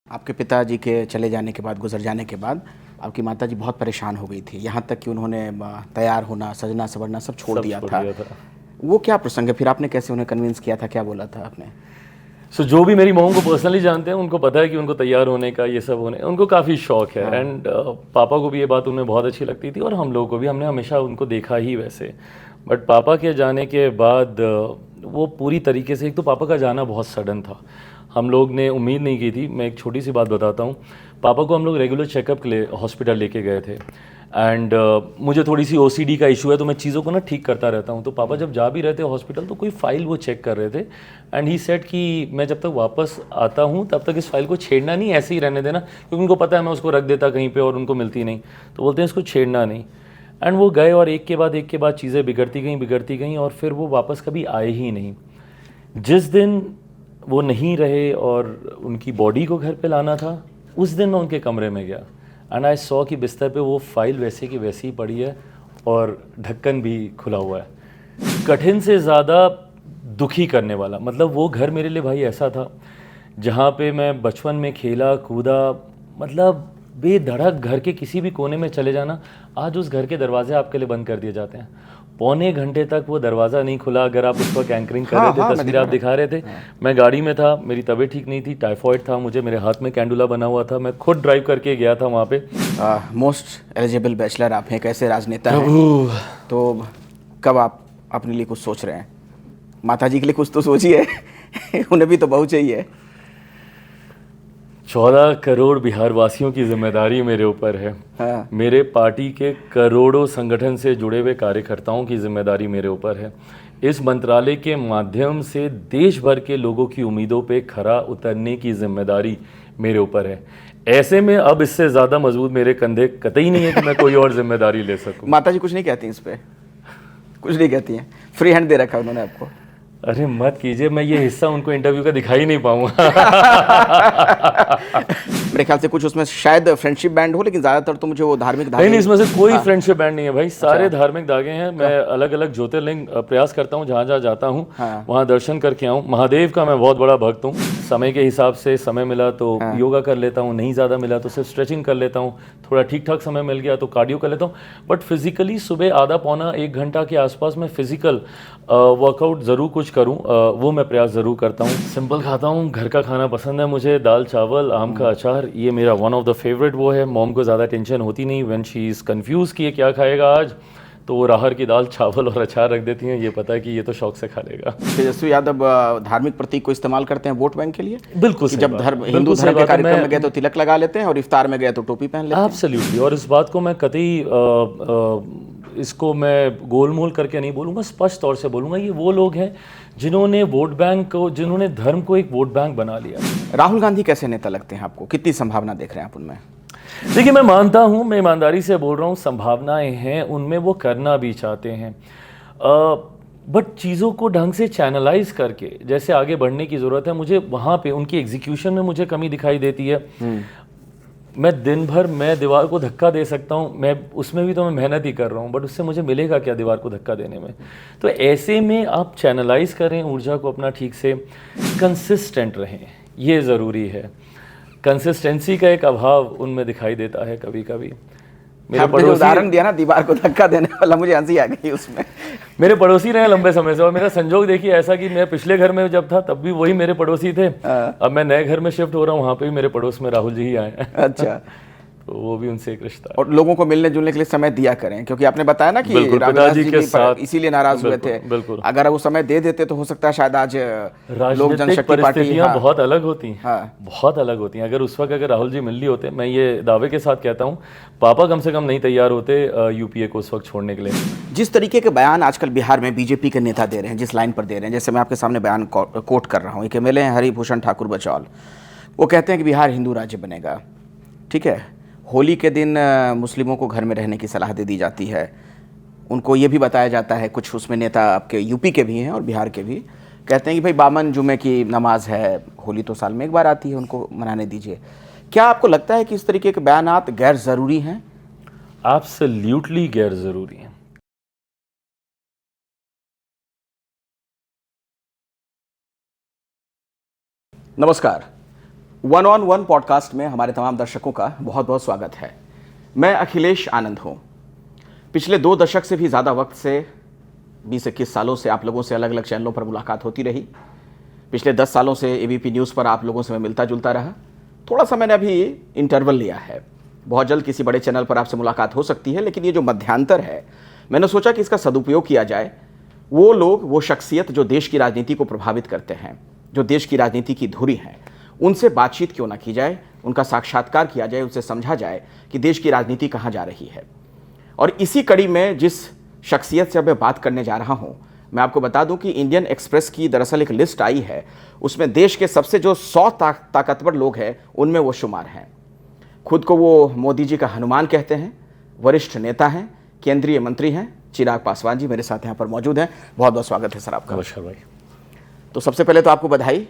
आपके पिताजी के चले जाने के बाद, गुजर जाने के बाद आपकी माताजी बहुत परेशान हो गई थी, यहाँ तक कि उन्होंने तैयार होना, सजना संवरना सब छोड़ दिया था। वो क्या प्रसंग है, फिर आपने कैसे उन्हें कन्विंस किया था, क्या बोला था आपने? जो भी मेरी मॉम को पर्सनली जानते हैं उनको पता है कि उनको तैयार होने का, ये सब होने उनको काफ़ी शौक है। एंड पापा को भी ये बात उन्हें बहुत अच्छी लगती थी और हम लोगों को भी, हमने हमेशा उनको देखा ही वैसे। बट पापा के जाने के बाद वो पूरी तरीके से, एक तो पापा का जाना बहुत सडन था, हम लोग ने उम्मीद नहीं की थी। मैं एक छोटी सी बात बताता हूँ। पापा को हम लोग रेगुलर चेकअप के लिए हॉस्पिटल लेके गए थे। एंड मुझे थोड़ी सी OCD का इशू है, तो मैं चीज़ों को ना ठीक करता रहता हूँ। तो पापा जब जा भी रहे थे हॉस्पिटल तो कोई फ़ाइल वो चेक कर रहे थे। एंड ही सेड कि मैं जब तक वापस आता हूँ तब तक इस फाइल को छेड़ना नहीं, ऐसे ही रहने देना, क्योंकि उनको पता है मैं उसको रख देता कहीं पे और उनको मिलती नहीं। तो बोलते हैं इसको छेड़ना नहीं। एंड वो गए और एक के बाद चीज़ें बिगड़ती गई और फिर वो वापस कभी आए ही नहीं। जिस दिन वो नहीं रहे और उनकी बॉडी को घर पे लाना था, उस दिन मैं उनके कमरे में गया एंड आई सॉ कि बिस्तर पे वो फाइल वैसे की वैसी ही पड़ी है और ढक्कन भी खुला हुआ है। कठिन से ज़्यादा दुखी करने वाला, मतलब वो घर मेरे लिए भाई ऐसा था जहाँ पे मैं बचपन में खेला कूदा, मतलब बेधड़क घर के किसी भी कोने में चले जाना। आज उस घर के दरवाजे आपके लिए बंद कर दिए जाते हैं। पौने घंटे तक वो दरवाज़ा नहीं खुला। अगर आप उस वक्त एंकरिंग कर रहे थे, तस्वीर आप दिखा रहे थे, मैं गाड़ी में था, मेरी तबीयत ठीक नहीं थी, टाइफॉइड था मुझे, मेरे हाथ में कैंडुला बना हुआ था, मैं खुद ड्राइव करके गया था वहाँ पे। मोस्ट एलिजिबल बैचलर आप हैं, कैसे राजनेता हैं, तो कब आप अपने लिए कुछ सोच रहे हैं? माताजी के लिए कुछ तो सोचिए उन्हें भी तो बहुत चाहिए। 14 करोड़ बिहार वासियों की जिम्मेदारी मेरे ऊपर है। हाँ। मेरे पार्टी के करोड़ों संगठन से जुड़े हुए कार्यकर्ताओं की जिम्मेदारी मेरे ऊपर है। इस मंत्रालय के माध्यम से देश भर के लोगों की उम्मीदों पे खरा उतरने की जिम्मेदारी मेरे ऊपर है। ऐसे में अब इससे ज़्यादा मजबूत मेरे कंधे कतई नहीं है कि मैं कोई और जिम्मेदारी ले सकूं। माताजी कुछ नहीं कहती इस पे? कुछ नहीं कहती हैं? फ्री हैंड दे रखा उन्होंने आपको? अरे मत कीजिए, मैं ये हिस्सा उनको इंटरव्यू का दिखा ही नहीं पाऊंगा मेरे ख्याल से कुछ उसमें शायद फ्रेंडशिप बैंड हो, लेकिन ज्यादातर तो मुझे वो धार्मिक धागे। नहीं, इसमें से कोई फ्रेंडशिप बैंड नहीं है भाई, सारे धार्मिक धागे हैं। मैं अलग अलग ज्योतिर्लिंग प्रयास करता हूँ, जहाँ जहाँ जाता हूँ वहाँ दर्शन करके आऊँ। महादेव का मैं बहुत बड़ा भक्त हूँ। समय के हिसाब से समय मिला तो योगा कर लेता हूँ, नहीं ज़्यादा मिला तो सिर्फ स्ट्रेचिंग कर लेता हूँ, थोड़ा ठीक ठाक समय मिल गया तो कार्डियो कर लेता हूँ। बट फिजिकली सुबह आधा पौना 1 घंटा के आसपास मैं फिजिकल वर्कआउट ज़रूर कुछ करूँ, वो मैं प्रयास ज़रूर करता हूँ। सिंपल खाता हूँ, घर का खाना पसंद है मुझे, दाल चावल आम का अचार, ये मेरा वन ऑफ द फेवरेट वो है। मॉम को ज़्यादा टेंशन होती नहीं व्हेन शी इज़ कंफ्यूज कि ये क्या खाएगा आज, तो वो राहर की दाल चावल और अचार रख देती हैं, ये पता है कि ये तो शौक से खा लेगा। तेजस्वी यादव धार्मिक प्रतीक को इस्तेमाल करते हैं वोट बैंक के लिए? बिल्कुल जब हिंदू धर्म के कार्यक्रम में गए तो तिलक लगा लेते हैं और इफ्तार में गए तो टोपी पहन लेते हैं। एब्सोल्युटली, और इस बात को मैं कतई इसको मैं गोलमोल करके नहीं बोलूँगा, स्पष्ट तौर से बोलूँगा, ये वो लोग हैं जिन्होंने वोट बैंक को, जिन्होंने धर्म को एक वोट बैंक बना लिया। राहुल गांधी कैसे नेता लगते हैं आपको? कितनी संभावना देख रहे हैं आप उनमें? देखिए, मैं मानता हूँ, मैं ईमानदारी से बोल रहा हूँ, संभावनाएं हैं उनमें, वो करना भी चाहते हैं, बट चीज़ों को ढंग से चैनलाइज करके जैसे आगे बढ़ने की ज़रूरत है। मुझे वहाँ पे उनकी एग्जीक्यूशन में मुझे कमी दिखाई देती है। मैं दिन भर मैं दीवार को धक्का दे सकता हूँ, मैं उसमें भी तो मैं मेहनत ही कर रहा हूँ, बट उससे मुझे मिलेगा क्या दीवार को धक्का देने में? तो ऐसे में आप चैनलाइज करें ऊर्जा को अपना, ठीक से कंसिस्टेंट रहें, ये ज़रूरी है। कंसिस्टेंसी का एक अभाव उनमें दिखाई देता है कभी कभी। मेरे पड़ोसी, उदाहरण दिया ना दीवार को धक्का देने वाला, मुझे हंसी आ गई उसमें। मेरे पड़ोसी रहे लंबे समय से, और मेरा संजोग देखिए ऐसा कि मैं पिछले घर में जब था तब भी वही मेरे पड़ोसी थे। अब मैं नए घर में शिफ्ट हो रहा हूँ, वहाँ पे भी मेरे पड़ोस में राहुल जी ही आए हैं। अच्छा। तो वो भी उनसे एक रिश्ता है। और लोगों को मिलने जुलने के लिए समय दिया करें, क्योंकि आपने बताया ना कि पिताजी के साथ इसीलिए नाराज हुए थे। बिल्कुल, अगर वो समय दे देते तो हो सकता है शायद आज लोक जनशक्ति पार्टी। बहुत अलग होती हैं, बहुत अलग होती हैं। अगर उस वक्त अगर राहुल जी मिल ली होते, मैं ये दावे के साथ कहता हूँ, पापा कम से कम नहीं तैयार होते यूपीए को उस वक्त छोड़ने के लिए। जिस तरीके के बयान आजकल बिहार में बीजेपी के नेता दे रहे हैं, जिस लाइन पर दे रहे हैं, जैसे मैं आपके सामने बयान कोट कर रहा हूँ, एक MLA हैं हरिभूषण ठाकुर बचौल, वो कहते हैं कि बिहार हिंदू राज्य बनेगा। ठीक है, होली के दिन मुस्लिमों को घर में रहने की सलाह दे दी जाती है। उनको ये भी बताया जाता है, कुछ उसमें नेता आपके यूपी के भी हैं और बिहार के भी, कहते हैं कि भाई बामन जुमे की नमाज है, होली तो साल में एक बार आती है, उनको मनाने दीजिए। क्या आपको लगता है कि इस तरीके के बयानात गैर ज़रूरी हैं? एब्सोल्युटली गैर ज़रूरी हैं। नमस्कार, वन ऑन वन पॉडकास्ट में हमारे तमाम दर्शकों का बहुत बहुत स्वागत है। मैं अखिलेश आनंद हूं। पिछले 2 दशक से भी ज़्यादा वक्त से 20-21 सालों से आप लोगों से अलग अलग चैनलों पर मुलाकात होती रही। पिछले 10 सालों से एबीपी न्यूज़ पर आप लोगों से मैं मिलता जुलता रहा। थोड़ा सा मैंने अभी इंटरवल लिया है। बहुत जल्द किसी बड़े चैनल पर आपसे मुलाकात हो सकती है, लेकिन ये जो मध्यांतर है, मैंने सोचा कि इसका सदुपयोग किया जाए। वो लोग, वो शख्सियत जो देश की राजनीति को प्रभावित करते हैं, जो देश की राजनीति की धुरी हैं, उनसे बातचीत क्यों ना की जाए, उनका साक्षात्कार किया जाए, उनसे समझा जाए कि देश की राजनीति कहाँ जा रही है। और इसी कड़ी में जिस शख्सियत से अब मैं बात करने जा रहा हूँ, मैं आपको बता दूं कि इंडियन एक्सप्रेस की दरअसल एक लिस्ट आई है। उसमें देश के सबसे जो 100 ताकतवर लोग हैं, उनमें वो शुमार हैं। खुद को वो मोदी जी का हनुमान कहते हैं, वरिष्ठ नेता हैं, केंद्रीय मंत्री हैं। चिराग पासवान जी मेरे साथ यहाँ पर मौजूद हैं। बहुत बहुत स्वागत है सर आपका। नमस्कार भाई। तो सबसे पहले तो आपको बधाई,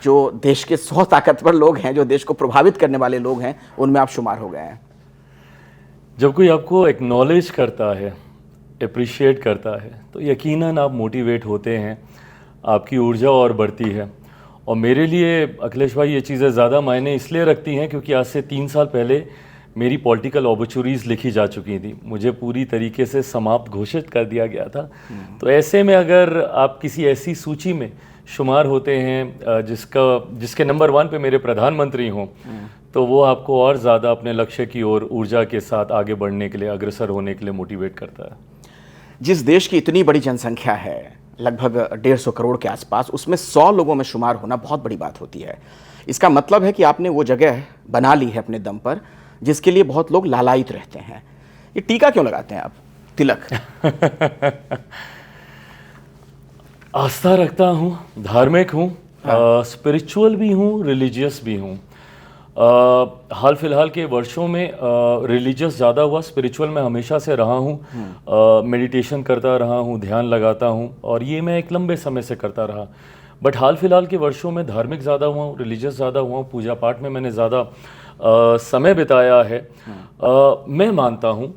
जो देश के 100 ताकतवर लोग हैं, जो देश को प्रभावित करने वाले लोग हैं, उनमें आप शुमार हो गए हैं। जब कोई आपको एक्नॉलेज करता है, अप्रिशिएट करता है, तो यकीनन आप मोटिवेट होते हैं, आपकी ऊर्जा और बढ़ती है। और मेरे लिए अखिलेश भाई ये चीज़ें ज़्यादा मायने इसलिए रखती हैं क्योंकि आज से 3 साल पहले मेरी पॉलिटिकल ऑबचुरीज़ लिखी जा चुकी थी। मुझे पूरी तरीके से समाप्त घोषित कर दिया गया था। तो ऐसे में अगर आप किसी ऐसी सूची में शुमार होते हैं जिसके नंबर 1 पे मेरे प्रधानमंत्री हों, तो वो आपको और ज़्यादा अपने लक्ष्य की ओर ऊर्जा के साथ आगे बढ़ने के लिए, अग्रसर होने के लिए मोटिवेट करता है। जिस देश की इतनी बड़ी जनसंख्या है, लगभग 150 करोड़ के आसपास, उसमें 100 लोगों में शुमार होना बहुत बड़ी बात होती है। इसका मतलब है कि आपने वो जगह बना ली है अपने दम पर, जिसके लिए बहुत लोग लालायित रहते हैं। ये टीका क्यों लगाते हैं आप, तिलक? आस्था रखता हूँ, धार्मिक हूँ, स्पिरिचुअल भी हूँ, रिलीजियस भी हूँ। हाल फिलहाल के वर्षों में रिलीजियस ज़्यादा हुआ, स्पिरिचुअल मैं हमेशा से रहा हूँ। मेडिटेशन करता रहा हूँ, ध्यान लगाता हूँ, और ये मैं एक लंबे समय से करता रहा। बट हाल फिलहाल के वर्षों में धार्मिक ज़्यादा हुआ हूँ, रिलीजियस ज़्यादा हुआ हूँ, पूजा पाठ में मैंने ज़्यादा समय बिताया है। मैं मानता हूँ,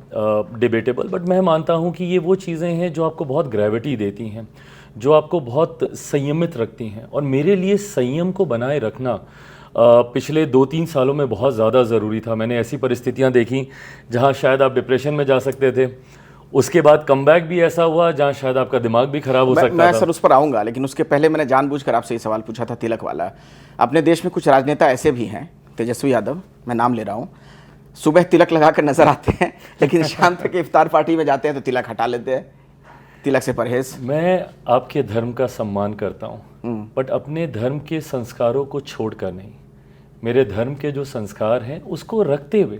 डिबेटेबल, बट मैं मानता हूँ कि ये वो चीज़ें हैं जो आपको बहुत ग्रेविटी देती हैं, जो आपको बहुत संयमित रखती हैं। और मेरे लिए संयम को बनाए रखना पिछले 2-3 सालों में बहुत ज़्यादा ज़रूरी था। मैंने ऐसी परिस्थितियाँ देखी जहाँ शायद आप डिप्रेशन में जा सकते थे, उसके बाद कमबैक भी ऐसा हुआ जहाँ शायद आपका दिमाग भी खराब हो सकता था। मैं सर उस पर आऊँगा, लेकिन उसके पहले मैंने जानबूझकर आपसे ये सवाल पूछा था तिलक वाला। अपने देश में कुछ राजनेता ऐसे भी हैं, तेजस्वी यादव, मैं नाम ले रहा हूँ, सुबह तिलक लगा कर नजर आते हैं, लेकिन शाम तक इफ्तार पार्टी में जाते हैं तो तिलक हटा लेते हैं। तिलक से परहेज। मैं आपके धर्म का सम्मान करता हूँ, बट अपने धर्म के संस्कारों को छोड़कर नहीं। मेरे धर्म के जो संस्कार हैं उसको रखते हुए,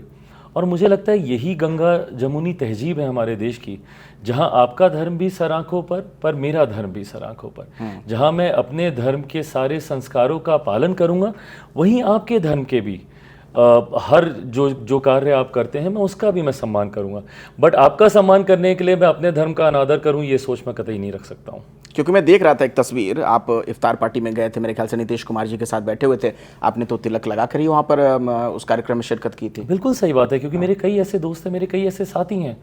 और मुझे लगता है यही गंगा जमुनी तहजीब है हमारे देश की, जहाँ आपका धर्म भी सर आँखों पर मेरा धर्म भी सर आँखों पर। जहाँ मैं अपने धर्म के सारे संस्कारों का पालन करूँगा, वहीं आपके धर्म के भी हर जो कार्य आप करते हैं, मैं उसका भी मैं सम्मान करूँगा। बट आपका सम्मान करने के लिए मैं अपने धर्म का अनादर करूँ, ये सोच मैं कतई नहीं रख सकता हूँ। क्योंकि मैं देख रहा था एक तस्वीर, आप इफ्तार पार्टी में गए थे, मेरे ख्याल से नीतीश कुमार जी के साथ बैठे हुए थे, आपने तो तिलक लगा कर ही वहाँ पर उस कार्यक्रम में शिरकत की थी। बिल्कुल सही बात है, क्योंकि मेरे कई ऐसे दोस्त हैं, मेरे कई ऐसे साथी हैं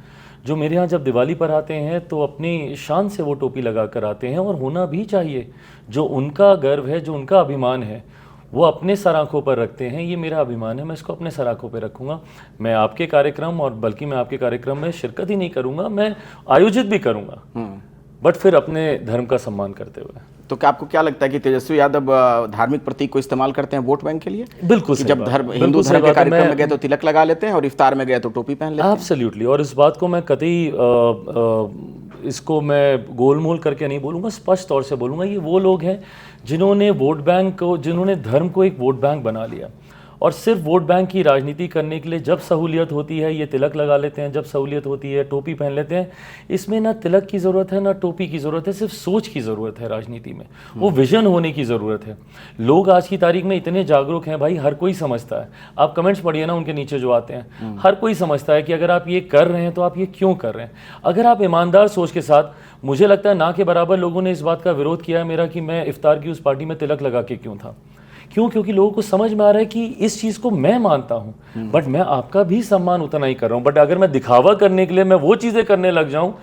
जो मेरे यहाँ जब दिवाली पर आते हैं तो अपनी शान से वो टोपी लगा कर आते हैं, और होना भी चाहिए। जो उनका गर्व है, जो उनका अभिमान है, वो अपने सर आँखों पर रखते हैं। ये मेरा अभिमान है, मैं इसको अपने सर आँखों पर रखूँगा। मैं आपके कार्यक्रम, और बल्कि मैं आपके कार्यक्रम में शिरकत ही नहीं करूँगा, मैं आयोजित भी करूँगा, बट फिर अपने धर्म का सम्मान करते हुए। तो क्या आपको क्या लगता है कि तेजस्वी यादव धार्मिक प्रतीक को इस्तेमाल करते हैं वोट बैंक के लिए? बिल्कुल, जब हिंदू धर्म के कार्यक्रम में गए तो तिलक लगा लेते हैं, और इफ्तार में गए तो टोपी पहन लेते हैं। एब्सोल्युटली। और इस बात को मैं कतई इसको मैं गोलमोल करके नहीं बोलूँगा, स्पष्ट तौर से बोलूँगा, ये वो लोग हैं जिन्होंने वोट बैंक को, जिन्होंने धर्म को एक वोट बैंक बना लिया, और सिर्फ वोट बैंक की राजनीति करने के लिए जब सहूलियत होती है ये तिलक लगा लेते हैं, जब सहूलियत होती है टोपी पहन लेते हैं। इसमें ना तिलक की ज़रूरत है, ना टोपी की ज़रूरत है, सिर्फ सोच की ज़रूरत है राजनीति में। वो विजन होने की ज़रूरत है। लोग आज की तारीख में इतने जागरूक हैं भाई, हर कोई समझता है। आप कमेंट्स पढ़िए ना उनके नीचे जो आते हैं, हर कोई समझता है कि अगर आप ये कर रहे हैं तो आप ये क्यों कर रहे हैं। अगर आप ईमानदार सोच के साथ, मुझे लगता है ना के बराबर लोगों ने इस बात का विरोध किया है मेरा कि मैं इफ्तार की उस पार्टी में तिलक लगा के क्यों था, क्यों? क्योंकि लोगों को समझ में आ रहा है कि इस चीज़ को मैं मानता हूँ, बट मैं आपका भी सम्मान उतना ही कर रहा हूँ। बट अगर मैं दिखावा करने के लिए मैं वो चीज़ें करने लग जाऊँ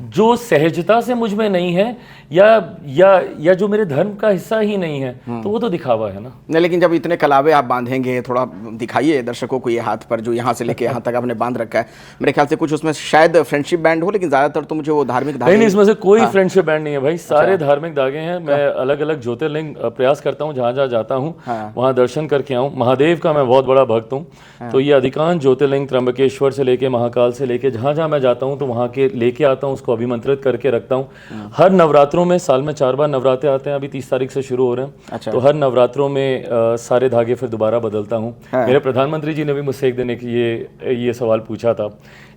जो सहजता से मुझ में नहीं है, या जो मेरे धर्म का हिस्सा ही नहीं है, तो वो तो दिखावा है ना। नहीं, लेकिन जब इतने कलावे आप बांधेंगे, थोड़ा दिखाइए दर्शकों को ये हाथ पर जो यहाँ से लेके यहाँ तक आपने बांध रखा है। मेरे ख्याल से कुछ उसमें शायद फ्रेंडशिप बैंड हो, लेकिन ज्यादातर तो मुझे वो धार्मिक धागे। नहीं, इसमें से कोई फ्रेंडशिप बैंड नहीं है भाई, सारे धार्मिक धागे हैं। मैं अलग अलग ज्योतिर्लिंग प्रयास करता हूँ, जहाँ जहाँ जाता हूँ वहाँ दर्शन करके आऊँ। महादेव का मैं बहुत बड़ा भक्त हूँ, तो ये अधिकांश ज्योतिर्लिंग त्र्यंबकेश्वर से लेके महाकाल से लेके जहाँ जहाँ मैं जाता हूँ तो वहाँ के लेके आता हूँ, उसको अभिमंत्रित करके रखता हूँ। हर नवरात्रों में, साल में 4 बार नवरात्रे आते हैं, अभी 30 तारीख से शुरू हो रहे हैं। तो हर नवरात्रों में सारे धागे फिर दोबारा बदलता हूँ। मेरे प्रधानमंत्री जी ने भी मुझसे एक दिन ये सवाल पूछा था,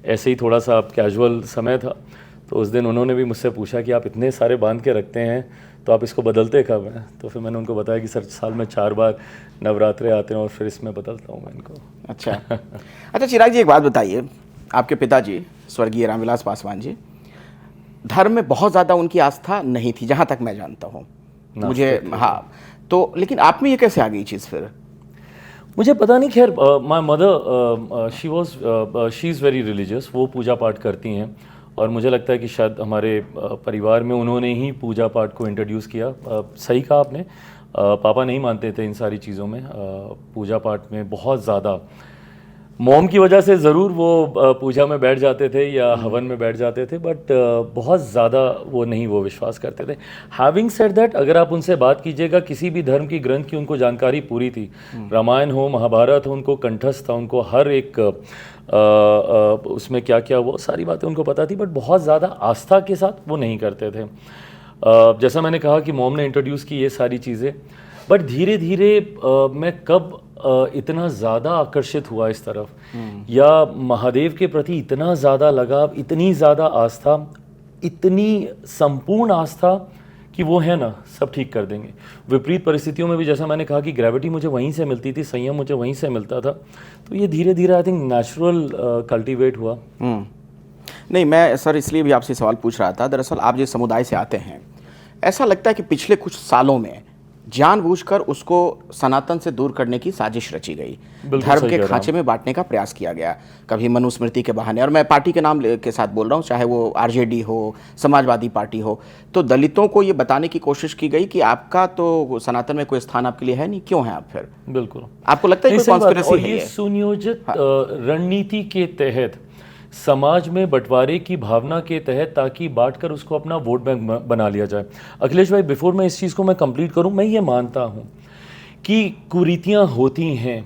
ऐसे ही थोड़ा सा कैजुअल समय था, तो उस दिन उन्होंने भी मुझसे पूछा कि आप इतने सारे बांध के रखते हैं तो आप इसको बदलते कब हैं? तो फिर मैंने उनको बताया कि सर साल में 4 बार नवरात्रे आते हैं और फिर इसमें बदलता हूँ मैं इनको। अच्छा चिराग जी, एक बात बताइए, आपके पिताजी स्वर्गीय रामविलास पासवान जी, धर्म में बहुत ज़्यादा उनकी आस्था नहीं थी जहाँ तक मैं जानता हूँ मुझे। हाँ, तो लेकिन आप में ये कैसे आ गई चीज़ फिर? मुझे पता नहीं। खैर, my mother she is very religious, वो पूजा पाठ करती हैं, और मुझे लगता है कि शायद हमारे परिवार में उन्होंने ही पूजा पाठ को इंट्रोड्यूस किया। सही कहा आपने, पापा नहीं मानते थे इन सारी चीज़ों में, पूजा पाठ में बहुत ज़्यादा। मॉम की वजह से ज़रूर वो पूजा में बैठ जाते थे या हवन में बैठ जाते थे, बट बहुत ज़्यादा वो विश्वास करते थे। हैविंग सेड दैट, अगर आप उनसे बात कीजिएगा, किसी भी धर्म की ग्रंथ की उनको जानकारी पूरी थी। रामायण हो, महाभारत हो, उनको कंठस्थ था, उनको हर एक उसमें क्या क्या वो सारी बातें उनको पता थी, बट बहुत ज़्यादा आस्था के साथ वो नहीं करते थे। जैसा मैंने कहा कि मॉम ने इंट्रोड्यूस की ये सारी चीज़ें, बट धीरे धीरे मैं कब इतना ज़्यादा आकर्षित हुआ इस तरफ, या महादेव के प्रति इतना ज़्यादा लगाव, इतनी ज़्यादा आस्था, इतनी संपूर्ण आस्था कि वो है ना सब ठीक कर देंगे। विपरीत परिस्थितियों में भी, जैसा मैंने कहा कि ग्रेविटी मुझे वहीं से मिलती थी, संयम मुझे वहीं से मिलता था, तो ये धीरे धीरे आई थिंक नेचुरल कल्टीवेट हुआ। नहीं, मैं सर इसलिए भी आपसे सवाल पूछ रहा था, दरअसल आप जिस समुदाय से आते हैं, ऐसा लगता है कि पिछले कुछ सालों में जानबूझकर उसको सनातन से दूर करने की साजिश रची गई, धर्म के खांचे में बांटने का प्रयास किया गया, कभी मनुस्मृति के बहाने, और मैं पार्टी के नाम के साथ बोल रहा हूँ, चाहे वो आरजेडी हो, समाजवादी पार्टी हो, तो दलितों को ये बताने की कोशिश की गई कि आपका तो सनातन में कोई स्थान आपके लिए है नहीं, क्यों है आप फिर? बिल्कुल, आपको लगता है कोई कॉन्स्पिरेसी है? ये सुनियोजित रणनीति के तहत, समाज में बंटवारे की भावना के तहत, ताकि बांटकर उसको अपना वोट बैंक बना लिया जाए। अखिलेश भाई, बिफोर मैं इस चीज़ को मैं कंप्लीट करूं, मैं ये मानता हूं कि कुरीतियां होती हैं,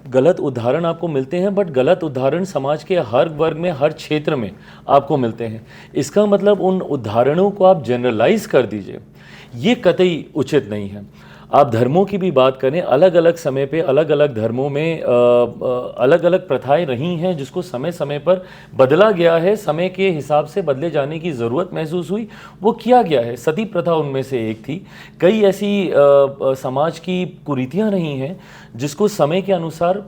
गलत उदाहरण आपको मिलते हैं, बट गलत उदाहरण समाज के हर वर्ग में, हर क्षेत्र में आपको मिलते हैं। इसका मतलब उन उदाहरणों को आप जनरलाइज कर दीजिए, ये कतई उचित नहीं है। आप धर्मों की भी बात करें, अलग अलग समय पे अलग अलग धर्मों में अलग अलग प्रथाएं रही हैं, जिसको समय समय पर बदला गया है, समय के हिसाब से बदले जाने की ज़रूरत महसूस हुई, वो किया गया है। सती प्रथा उनमें से एक थी। कई ऐसी समाज की कुरीतियां रही हैं जिसको समय के अनुसार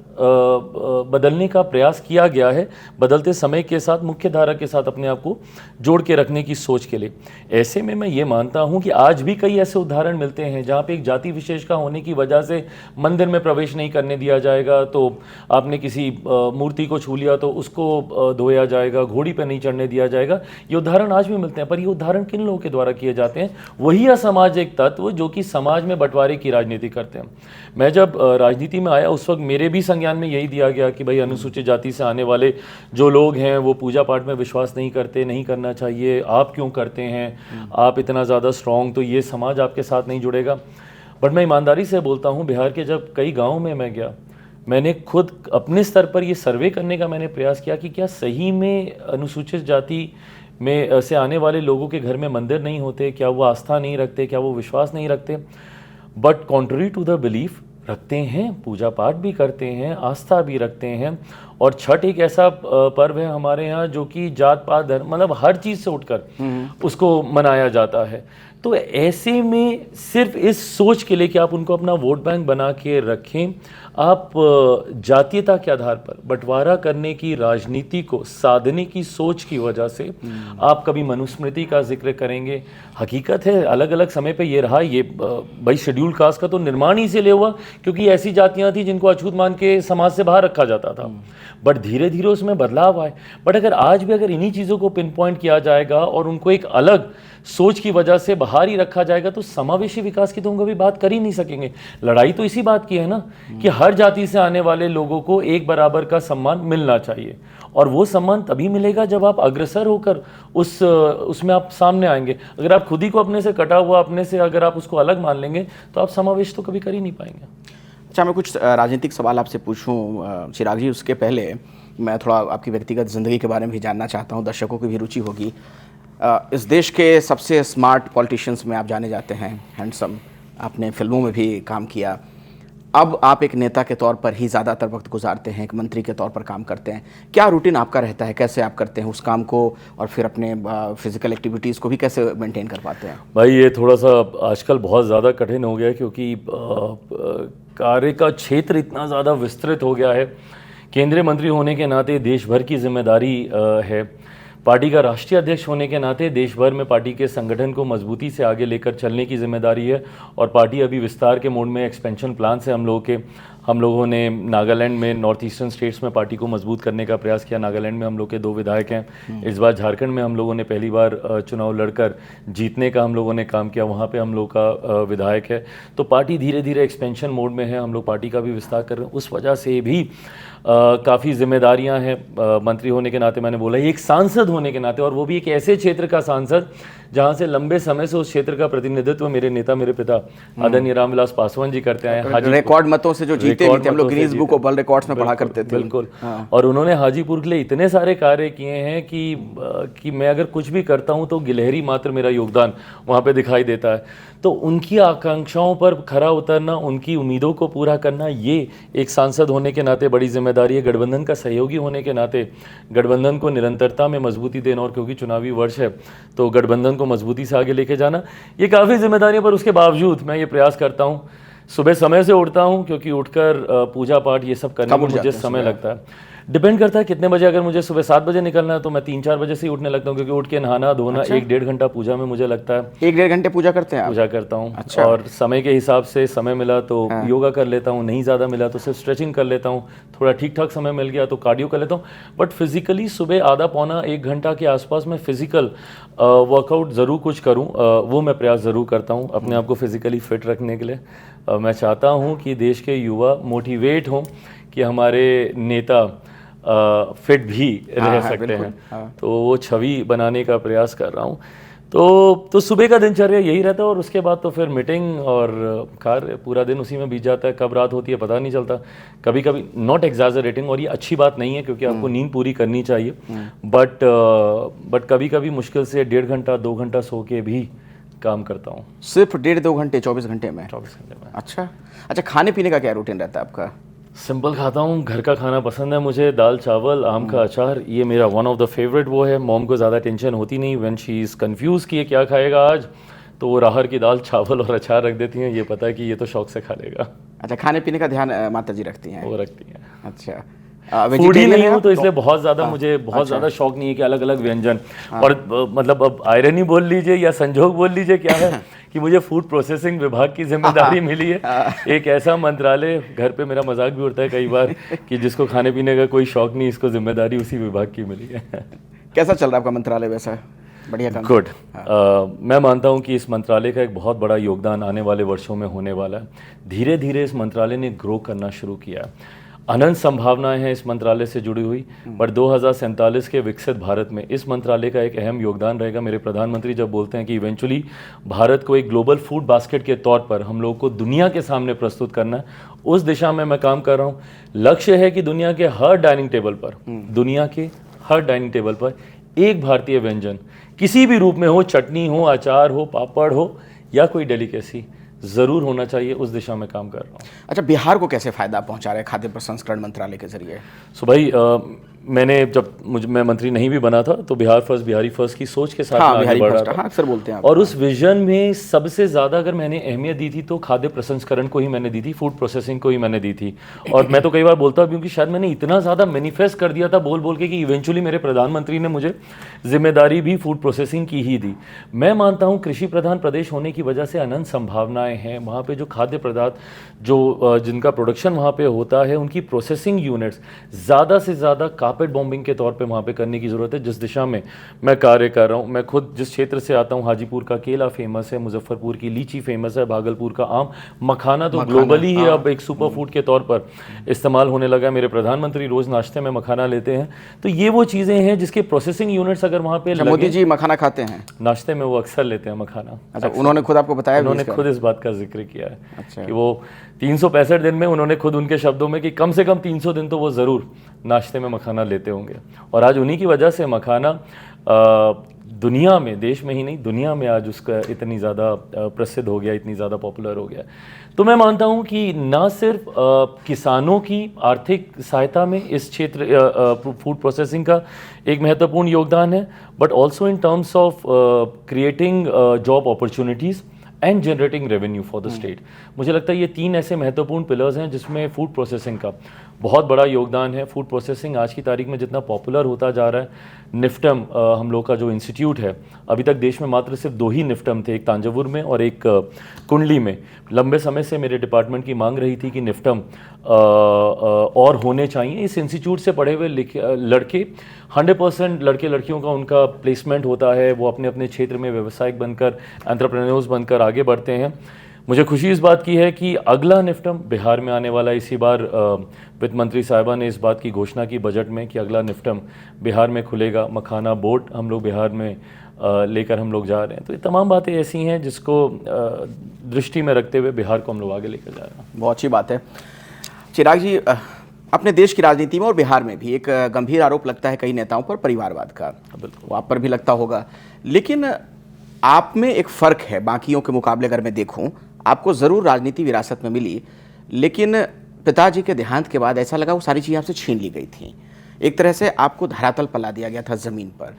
बदलने का प्रयास किया गया है, बदलते समय के साथ, मुख्य धारा के साथ अपने आप को जोड़ के रखने की सोच के लिए। ऐसे में मैं ये मानता हूँ कि आज भी कई ऐसे उदाहरण मिलते हैं जहाँ पे एक जाति विशेष का होने की वजह से मंदिर में प्रवेश नहीं करने दिया जाएगा, तो आपने किसी मूर्ति को छू लिया तो उसको धोया जाएगा, घोड़ी पर नहीं चढ़ने दिया जाएगा। ये उदाहरण आज भी मिलते हैं, पर ये उदाहरण किन लोगों के द्वारा किए जाते हैं? वही असामाजिक तत्व जो कि समाज में बंटवारे की राजनीति करते हैं। मैं जब राजनीति में आया उस वक्त मेरे भी संज्ञान में यही दिया गया कि भाई अनुसूचित जाति से आने वाले जो लोग हैं वो पूजा पाठ में विश्वास नहीं करते, नहीं करना चाहिए, आप क्यों करते हैं, आप इतना ज़्यादा स्ट्रॉन्ग, तो ये समाज आपके साथ नहीं जुड़ेगा। बट मैं ईमानदारी से बोलता हूँ, बिहार के जब कई गाँव में मैं गया, मैंने खुद अपने स्तर पर ये सर्वे करने का मैंने प्रयास किया कि क्या सही में अनुसूचित जाति में से आने वाले लोगों के घर में मंदिर नहीं होते, क्या वो आस्था नहीं रखते, क्या वो विश्वास नहीं रखते? But contrary to the belief रखते हैं, पूजा पाठ भी करते हैं, आस्था भी रखते हैं, और छठ एक ऐसा पर्व है हमारे यहाँ जो कि जात पात धर्म मतलब हर चीज़ से उठकर उसको मनाया जाता है। तो ऐसे में सिर्फ इस सोच के लिए कि आप उनको अपना वोट बैंक बना के रखें, आप जातीयता के आधार पर बंटवारा करने की राजनीति को साधने की सोच की वजह से आप कभी मनुस्मृति का जिक्र करेंगे। हकीकत है अलग अलग समय पे ये रहा, ये भाई शेड्यूल कास्ट का तो निर्माण ही इसीलिए हुआ क्योंकि ऐसी जातियां थी जिनको अछूत मान के समाज से बाहर रखा जाता था, बट धीरे धीरे उसमें बदलाव आए। बट अगर आज भी अगर इन्हीं चीज़ों को पिन पॉइंट किया जाएगा और उनको एक अलग सोच की वजह से बाहर ही रखा जाएगा तो समावेशी विकास की तो हम कभी बात कर ही नहीं सकेंगे। लड़ाई तो इसी बात की है ना कि हर जाति से आने वाले लोगों को एक बराबर का सम्मान मिलना चाहिए, और वो सम्मान तभी मिलेगा जब आप अग्रसर होकर उसमें आप सामने आएंगे। अगर आप खुद ही को अपने से कटा हुआ, अपने से अगर आप उसको अलग मान लेंगे तो आप समावेश तो कभी कर ही नहीं पाएंगे। अच्छा, मैं कुछ राजनीतिक सवाल आपसे पूछूं चिराग जी, उसके पहले मैं थोड़ा आपकी व्यक्तिगत ज़िंदगी के बारे में भी जानना चाहता हूं, दर्शकों की भी रुचि होगी। इस देश के सबसे स्मार्ट पॉलिटिशियंस में आप जाने जाते हैं, हैंडसम, आपने फिल्मों में भी काम किया। अब आप एक नेता के तौर पर ही ज़्यादातर वक्त गुजारते हैं, एक मंत्री के तौर पर काम करते हैं। क्या रूटीन आपका रहता है, कैसे आप करते हैं उस काम को, और फिर अपने फिजिकल एक्टिविटीज़ को भी कैसे मेंटेन कर पाते हैं? भाई ये थोड़ा सा आजकल बहुत ज़्यादा कठिन हो गया है क्योंकि कार्य का क्षेत्र इतना ज़्यादा विस्तृत हो गया है। केंद्रीय मंत्री होने के नाते देश भर की जिम्मेदारी है। पार्टी का राष्ट्रीय अध्यक्ष होने के नाते देश भर में पार्टी के संगठन को मजबूती से आगे लेकर चलने की जिम्मेदारी है। और पार्टी अभी विस्तार के मोड में, एक्सपेंशन प्लान से हम लोगों ने नागालैंड में, नॉर्थ ईस्टर्न स्टेट्स में पार्टी को मजबूत करने का प्रयास किया। नागालैंड में हम लोग के 2 विधायक हैं। इस बार झारखंड में हम लोगों ने पहली बार चुनाव लड़कर जीतने का हम लोगों ने काम किया, वहाँ पे हम लोग का विधायक है। तो पार्टी धीरे धीरे एक्सपेंशन मोड में है, हम लोग पार्टी का भी विस्तार कर रहे हैं। उस वजह से भी काफ़ी जिम्मेदारियां हैं। मंत्री होने के नाते मैंने बोला, एक सांसद होने के नाते, और वो भी एक ऐसे क्षेत्र का सांसद जहां से लंबे समय से उस क्षेत्र का प्रतिनिधित्व मेरे नेता, मेरे पिता आदरणीय रामविलास पासवान जी करते आए। रिकॉर्ड मतों से जो जीते भी थे, हम लोग Guinness book of world records में पढ़ा करते थे। बिल्कुल। और उन्होंने हाजीपुर के लिए इतने सारे कार्य किए हैं कि मैं अगर कुछ भी करता हूं तो गिलहरी मात्र मेरा योगदान वहां पे दिखाई देता है। तो उनकी आकांक्षाओं पर खरा उतरना, उनकी उम्मीदों को पूरा करना, ये एक सांसद होने के नाते बड़ी जिम्मेदारी है। गठबंधन का सहयोगी होने के नाते गठबंधन को निरंतरता में मजबूती देना, और क्योंकि चुनावी वर्ष है तो गठबंधन को मजबूती से आगे लेके जाना, ये काफ़ी जिम्मेदारी है। पर उसके बावजूद मैं ये प्रयास करता हूँ, सुबह समय से उठता हूँ क्योंकि उठकर पूजा पाठ ये सब करने में मुझे समय लगता है। डिपेंड करता है कितने बजे। अगर मुझे सुबह 7 बजे निकलना है तो मैं 3-4 बजे से ही उठने लगता हूँ क्योंकि उठ के नहाना धोना 1-1.5 घंटा पूजा में मुझे लगता है। 1-1.5 घंटे पूजा करते हैं आप? पूजा करता हूँ। अच्छा। और समय के हिसाब से समय मिला तो योगा कर लेता हूँ, नहीं ज़्यादा मिला तो सिर्फ स्ट्रेचिंग कर लेता हूँ, थोड़ा ठीक ठाक समय मिल गया तो कार्डियो कर लेता हूँ। बट फिजिकली सुबह आधा पौना 1 घंटा के आसपास मैं फिजिकल वर्कआउट ज़रूर कुछ करूँ, वो मैं प्रयास ज़रूर करता हूँ अपने आप को फिजिकली फिट रखने के लिए। मैं चाहता हूँ कि देश के युवा मोटिवेट हों कि हमारे नेता फिट भी रह सकते हैं। तो वो छवि बनाने का प्रयास कर रहा हूँ। तो सुबह का दिनचर्या यही रहता है, और उसके बाद तो फिर मीटिंग और कार्य, पूरा दिन उसी में बीत जाता है। कब रात होती है पता नहीं चलता। कभी कभी नॉट एग्जैजरेटिंग, और ये अच्छी बात नहीं है क्योंकि आपको नींद पूरी करनी चाहिए, बट कभी कभी मुश्किल से 1.5 घंटा 2 घंटा सो के भी काम करता हूँ। सिर्फ 1.5-2 घंटे 24 घंटे में? 24 घंटे में। अच्छा, खाने पीने का क्या रूटीन रहता है आपका? सिंपल खाता हूँ, घर का खाना पसंद है मुझे, दाल चावल, आम का अचार, ये मेरा वन ऑफ द फेवरेट वो है। मॉम को ज़्यादा टेंशन होती नहीं व्हेन शी इज़ कंफ्यूज कि ये क्या खाएगा आज, तो वो राहर की दाल चावल और अचार रख देती हैं, ये पता है कि ये तो शौक से खा लेगा। अच्छा, खाने पीने का ध्यान माता जी रखती हैं? वो रखती हैं। अच्छा, फूडी नहीं हूँ तो इसलिए बहुत ज़्यादा मुझे बहुत ज़्यादा शौक नहीं है कि अलग अलग व्यंजन, और मतलब अब आयरनी बोल लीजिए या संजोग बोल लीजिए क्या है कि मुझे फूड प्रोसेसिंग विभाग की जिम्मेदारी मिली है। एक ऐसा मंत्रालय, घर पे मेरा मजाक भी उड़ता है कई बार कि जिसको खाने पीने का कोई शौक नहीं, इसको जिम्मेदारी उसी विभाग की मिली है। कैसा चल रहा है आपका मंत्रालय वैसा? बढ़िया काम? गुड। मैं मानता हूँ कि इस मंत्रालय का एक बहुत बड़ा योगदान आने वाले वर्षों में होने वाला है। धीरे धीरे इस मंत्रालय ने ग्रो करना शुरू किया है। अनंत संभावनाएं हैं इस मंत्रालय से जुड़ी हुई, पर 2047 के विकसित भारत में इस मंत्रालय का एक अहम योगदान रहेगा। मेरे प्रधानमंत्री जब बोलते हैं कि इवेंचुअली भारत को एक ग्लोबल फूड बास्केट के तौर पर हम लोग को दुनिया के सामने प्रस्तुत करना है, उस दिशा में मैं काम कर रहा हूँ। लक्ष्य है कि दुनिया के हर डाइनिंग टेबल पर एक भारतीय व्यंजन किसी भी रूप में हो, चटनी हो, अचार हो, पापड़ हो या कोई डेलिकेसी, ज़रूर होना चाहिए, उस दिशा में काम कर रहा हूँ। अच्छा, बिहार को कैसे फ़ायदा पहुंचा रहे हैं खाद्य प्रसंस्करण मंत्रालय के जरिए? सो भाई मैंने जब मैं मंत्री नहीं भी बना था तो बिहार फर्स्ट बिहारी फर्स्ट की सोच के साथ हाँ, मैं आगे बिहारी बढ़ रहा फर्स्ट, था। हाँ, अक्सर बोलते हैं आप। और उस विजन में सबसे ज़्यादा अगर मैंने अहमियत दी थी तो खाद्य प्रसंस्करण को ही मैंने दी थी, फूड प्रोसेसिंग को ही मैंने दी थी। और मैं तो कई बार बोलता हूँ क्योंकि शायद मैंने इतना ज़्यादा मैनिफेस्ट कर दिया था बोल बोल के कि इवेंचुअली मेरे प्रधानमंत्री ने मुझे जिम्मेदारी भी फूड प्रोसेसिंग की ही दी। मैं मानता हूँ कृषि प्रधान प्रदेश होने की वजह से अनंत संभावनाएं हैं। वहाँ पे जो खाद्य पदार्थ जो जिनका प्रोडक्शन वहाँ पे होता है, उनकी प्रोसेसिंग यूनिट्स ज़्यादा से ज़्यादा कार्पेट बॉम्बिंग के तौर पे वहाँ पे करने की ज़रूरत है, जिस दिशा में मैं कार्य कर रहा हूँ। मैं खुद जिस क्षेत्र से आता हूँ, हाजीपुर का केला फेमस है, मुजफ्फरपुर की लीची फेमस है, भागलपुर का आम, मखाना तो ग्लोबली ही अब एक सुपर फूड के तौर पर इस्तेमाल होने लगा है। मेरे प्रधानमंत्री रोज़ नाश्ते में मखाना लेते हैं। तो ये वो चीज़ें हैं जिसके प्रोसेसिंग यूनिट्स अगर वहाँ पे मोदी जी मखाना खाते हैं नाश्ते में, वो अक्सर लेते हैं मखाना। अच्छा, उन्होंने खुद आपको बताया? उन्होंने खुद इस बात का जिक्र किया है। अच्छा। कि वो 365 दिन में उन्होंने खुद उनके शब्दों में कि कम से कम 300 दिन तो वो ज़रूर नाश्ते में मखाना लेते होंगे। और आज उन्हीं की वजह से मखाना दुनिया में, देश में ही नहीं दुनिया में आज उसका इतनी ज़्यादा प्रसिद्ध हो गया, इतनी ज़्यादा पॉपुलर हो गया। तो मैं मानता हूँ कि ना सिर्फ किसानों की आर्थिक सहायता में इस क्षेत्र फूड प्रोसेसिंग का एक महत्वपूर्ण योगदान है, but also in terms of creating job opportunities and generating revenue for the state. मुझे लगता है ये 3 ऐसे महत्वपूर्ण पिलर्स हैं जिसमें फूड प्रोसेसिंग का बहुत बड़ा योगदान है। फूड प्रोसेसिंग आज की तारीख में जितना पॉपुलर होता जा रहा है, निफ्टम हम लोग का जो इंस्टीट्यूट है, अभी तक देश में मात्र सिर्फ 2 ही निफ्टम थे, एक तांजावुर में और एक कुंडली में। लंबे समय से मेरे डिपार्टमेंट की मांग रही थी कि निफ्टम और होने चाहिए। इस इंस्टीट्यूट से पढ़े हुए लड़के 100% लड़के लड़कियों का उनका प्लेसमेंट होता है, वो अपने अपने क्षेत्र में व्यावसायिक बनकर, एंटरप्रेन्योर्स बनकर आगे बढ़ते हैं। मुझे खुशी इस बात की है कि अगला निफ्टम बिहार में आने वाला। इसी बार वित्त मंत्री साहिबा ने इस बात की घोषणा की बजट में कि अगला निफ्टम बिहार में खुलेगा। मखाना बोर्ड हम लोग बिहार में लेकर हम लोग जा रहे हैं। तो ये तमाम बातें ऐसी हैं जिसको दृष्टि में रखते हुए बिहार को हम लोग आगे लेकर जा रहे हैं। बहुत अच्छी बात है। चिराग जी, अपने देश की राजनीति में और बिहार में भी एक गंभीर आरोप लगता है कई नेताओं पर, परिवारवाद का। बिल्कुल, वो आप पर भी लगता होगा, लेकिन आप में एक फ़र्क है बाकियों के मुकाबले। अगर मैं देखूं, आपको ज़रूर राजनीति विरासत में मिली, लेकिन पिताजी के देहांत के बाद ऐसा लगा वो सारी चीज़ें आपसे छीन ली गई थी। एक तरह से आपको धरातल पर ला दिया गया था, ज़मीन पर।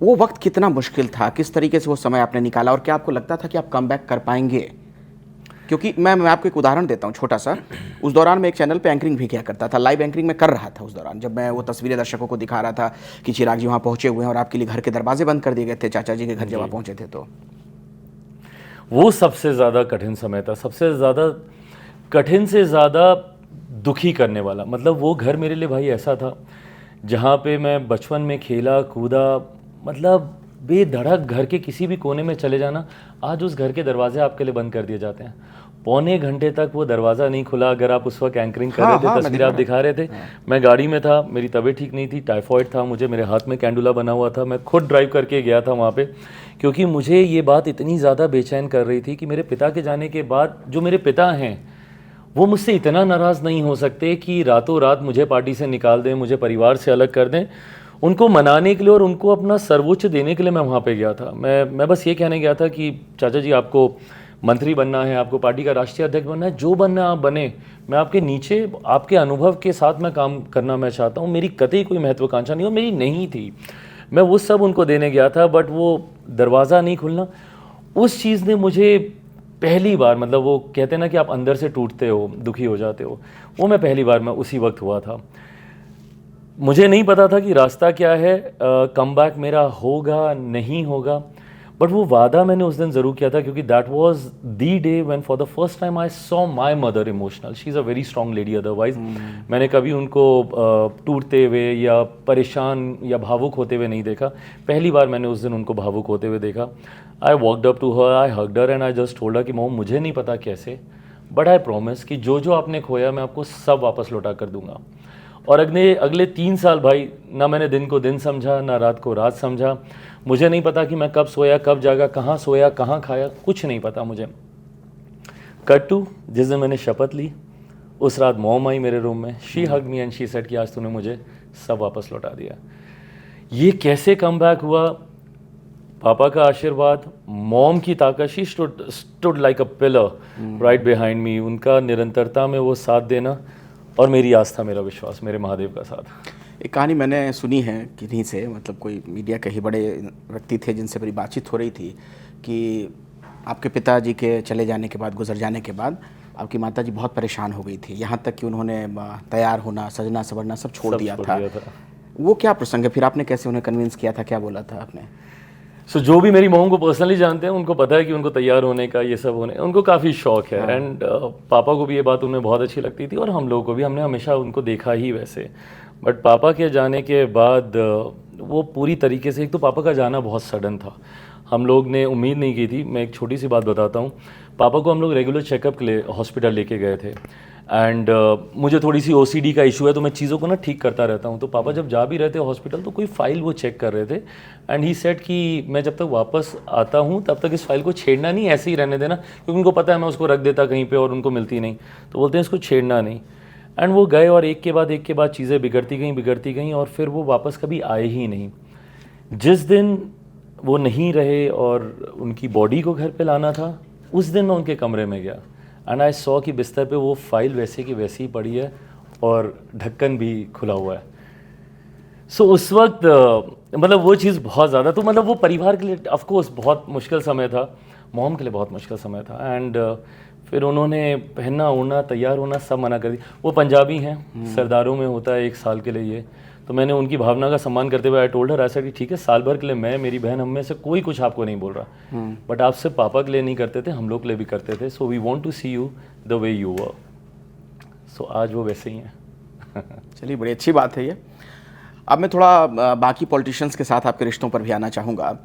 वो वक्त कितना मुश्किल था, किस तरीके से वो समय आपने निकाला, और क्या आपको लगता था कि आप कम बैक कर पाएंगे? क्योंकि मैं आपको एक उदाहरण देता हूँ छोटा सा। उस दौरान मैं एक चैनल पे एंकरिंग भी किया करता था, लाइव एंकरिंग में कर रहा था उस दौरान, जब मैं वो तस्वीरें दर्शकों को दिखा रहा था कि चिराग जी वहाँ पहुँचे हुए हैं और आपके लिए घर के दरवाजे बंद कर दिए गए थे, चाचा जी के घर जब आप पहुँचे थे। तो वो सबसे ज़्यादा कठिन समय था, सबसे ज़्यादा कठिन से ज़्यादा दुखी करने वाला। मतलब वो घर मेरे लिए भाई ऐसा था जहाँ पे मैं बचपन में खेला कूदा, मतलब बेधड़क घर के किसी भी कोने में चले जाना। आज उस घर के दरवाजे आपके लिए बंद कर दिए जाते हैं। पौने घंटे तक वो दरवाज़ा नहीं खुला। अगर आप उस वक्त एंकरिंग कर रहे थे, तस्वीर आप दिखा रहे थे, मैं गाड़ी में था, मेरी तबीयत ठीक नहीं थी, टाइफॉइड था मुझे, मेरे हाथ में कैंडुला बना हुआ था। मैं खुद ड्राइव करके गया था वहाँ पे, क्योंकि मुझे ये बात इतनी ज़्यादा बेचैन कर रही थी कि मेरे पिता के जाने के बाद जो मेरे पिता हैं वो मुझसे इतना नाराज़ नहीं हो सकते कि रातों रात मुझे पार्टी से निकाल दें, मुझे परिवार से अलग कर दें। उनको मनाने के लिए और उनको अपना सर्वोच्च देने के लिए मैं वहाँ पे गया था। मैं बस ये कहने गया था कि चाचा जी, आपको मंत्री बनना है, आपको पार्टी का राष्ट्रीय अध्यक्ष बनना है, जो बनना आप बने, मैं आपके नीचे आपके अनुभव के साथ मैं काम करना मैं चाहता हूँ। मेरी कतई कोई महत्वाकांक्षा नहीं, और मेरी नहीं थी। मैं वो सब उनको देने गया था, बट वो दरवाज़ा नहीं खुलना, उस चीज़ ने मुझे पहली बार, मतलब वो कहते हैं ना कि आप अंदर से टूटते हो, दुखी हो जाते हो, वो मैं पहली बार मैं उसी वक्त हुआ था। मुझे नहीं पता था कि रास्ता क्या है, कमबैक मेरा होगा नहीं होगा, बट वो वादा मैंने उस दिन ज़रूर किया था, क्योंकि that was the day when for the first time I saw my mother emotional. She is a very strong lady, otherwise मैंने कभी उनको टूटते हुए या परेशान या भावुक होते हुए नहीं देखा। पहली बार मैंने उस दिन उनको भावुक होते हुए देखा। I walked up to her, I hugged her and I just told her कि मॉम, मुझे नहीं पता कैसे, बट आई प्रॉमिस कि जो जो आपने खोया मैं आपको सब वापस लौटा कर दूंगा। और अगले 3 साल भाई, ना मैंने दिन को दिन समझा, ना रात को रात समझा। मुझे नहीं पता कि मैं कब सोया, कब जागा, कहाँ सोया, कहाँ खाया, कुछ नहीं पता मुझे। कट टू जिस दिन मैंने शपथ ली, उस रात मॉम आई मेरे रूम में। She hug me and she said कि आज तूने मुझे सब वापस लौटा दिया। ये कैसे कम बैक हुआ, पापा का आशीर्वाद, मॉम की ताकत, she stood like a pillar right behind me. उनका निरंतरता में वो साथ देना और मेरी आस्था, मेरा विश्वास, मेरे महादेव का साथ। एक कहानी मैंने सुनी है किन्हीं से, मतलब कोई मीडिया के ही बड़े व्यक्ति थे जिनसे मेरी बातचीत हो रही थी कि आपके पिताजी के चले जाने के बाद, गुजर जाने के बाद आपकी माताजी बहुत परेशान हो गई थी, यहाँ तक कि उन्होंने तैयार होना, सजना सवरना सब छोड़ दिया था। वो क्या प्रसंग है, फिर आपने कैसे उन्हें कन्विंस किया था, क्या बोला था आपने? जो भी मेरी मॉम को पर्सनली जानते हैं उनको पता है कि उनको तैयार होने का, ये सब होने, उनको काफ़ी शौक है। एंड पापा को भी ये बात उन्हें बहुत अच्छी लगती थी और हम लोगों को भी, हमने हमेशा उनको देखा ही वैसे। बट पापा के जाने के बाद वो पूरी तरीके से, एक तो पापा का जाना बहुत सडन था, हम लोग ने उम्मीद नहीं की थी। मैं एक छोटी सी बात बताता हूँ। पापा को हम लोग रेगुलर चेकअप के लिए हॉस्पिटल लेके गए थे। एंड मुझे थोड़ी सी OCD का इशू है, तो मैं चीज़ों को ना ठीक करता रहता हूँ। तो पापा जब जा भी रहे थे हॉस्पिटल तो कोई फ़ाइल वो चेक कर रहे थे। एंड ही सेड कि मैं जब तक वापस आता हूँ तब तक इस फाइल को छेड़ना नहीं, ऐसे ही रहने देना, क्योंकि उनको पता है मैं उसको रख देता कहीं पे और उनको मिलती नहीं, तो बोलते हैं इसको छेड़ना नहीं। एंड वो गए और एक के बाद चीज़ें बिगड़ती गई और फिर वो वापस कभी आए ही नहीं। जिस दिन वो नहीं रहे और उनकी बॉडी को घर पे लाना था, उस दिन मैं उनके कमरे में गया एंड आई सॉ कि बिस्तर पे वो फाइल वैसे की वैसी ही पड़ी है और ढक्कन भी खुला हुआ है। सो उस वक्त मतलब वो चीज़ बहुत ज़्यादा, तो मतलब वो परिवार के लिए ऑफ कोर्स बहुत मुश्किल समय था, मॉम के लिए बहुत मुश्किल समय था। एंड फिर उन्होंने पहनना ओढ़ना, तैयार होना सब मना कर दिया। वो पंजाबी हैं, सरदारों में होता है 1 साल के लिए ये, तो मैंने उनकी भावना का सम्मान करते हुए आई टोल्ड हर ऐसा कि ठीक है, साल भर के लिए मैं, मेरी बहन, हम में से कोई कुछ आपको नहीं बोल रहा, बट आप सिर्फ पापा के लिए नहीं करते थे, हम लोग के लिए भी करते थे। So we want to see you the way you were. So आज वो वैसे ही हैं। चलिए, बड़ी अच्छी बात है ये। अब मैं थोड़ा बाकी पॉलिटिशियंस के साथ आपके रिश्तों पर भी आना चाहूँगा।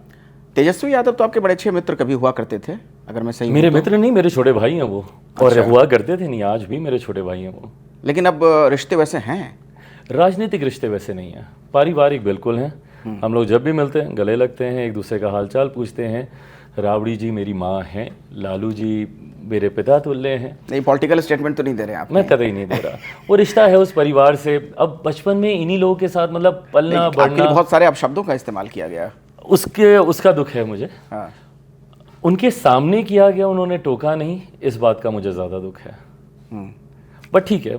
तेजस्वी यादव तो आपके बड़े अच्छे मित्र कभी हुआ करते थे, अगर मैं सही? मेरे मित्र नहीं, मेरे छोटे भाई हैं वो। और हुआ करते थे नहीं, आज भी मेरे छोटे भाई हैं वो। लेकिन अब रिश्ते वैसे हैं? राजनीतिक रिश्ते वैसे नहीं हैं, पारिवारिक बिल्कुल हैं। हम लोग जब भी मिलते हैं गले लगते हैं, एक दूसरे का हालचाल पूछते हैं। राबड़ी जी मेरी माँ हैं, लालू जी मेरे पिता तुल्य हैं। नहीं, पॉलिटिकल स्टेटमेंट तो नहीं दे रहे आप? मैं कतई नहीं दे रहा। वो रिश्ता है उस परिवार से। अब बचपन में इन्हीं लोगों के साथ मतलब पलना बढ़ना, बहुत सारे अपशब्दों का इस्तेमाल किया गया, उसका दुख है मुझे। हाँ। उनके सामने किया गया, उन्होंने टोका नहीं, इस बात का मुझे ज़्यादा दुख है। बट ठीक है,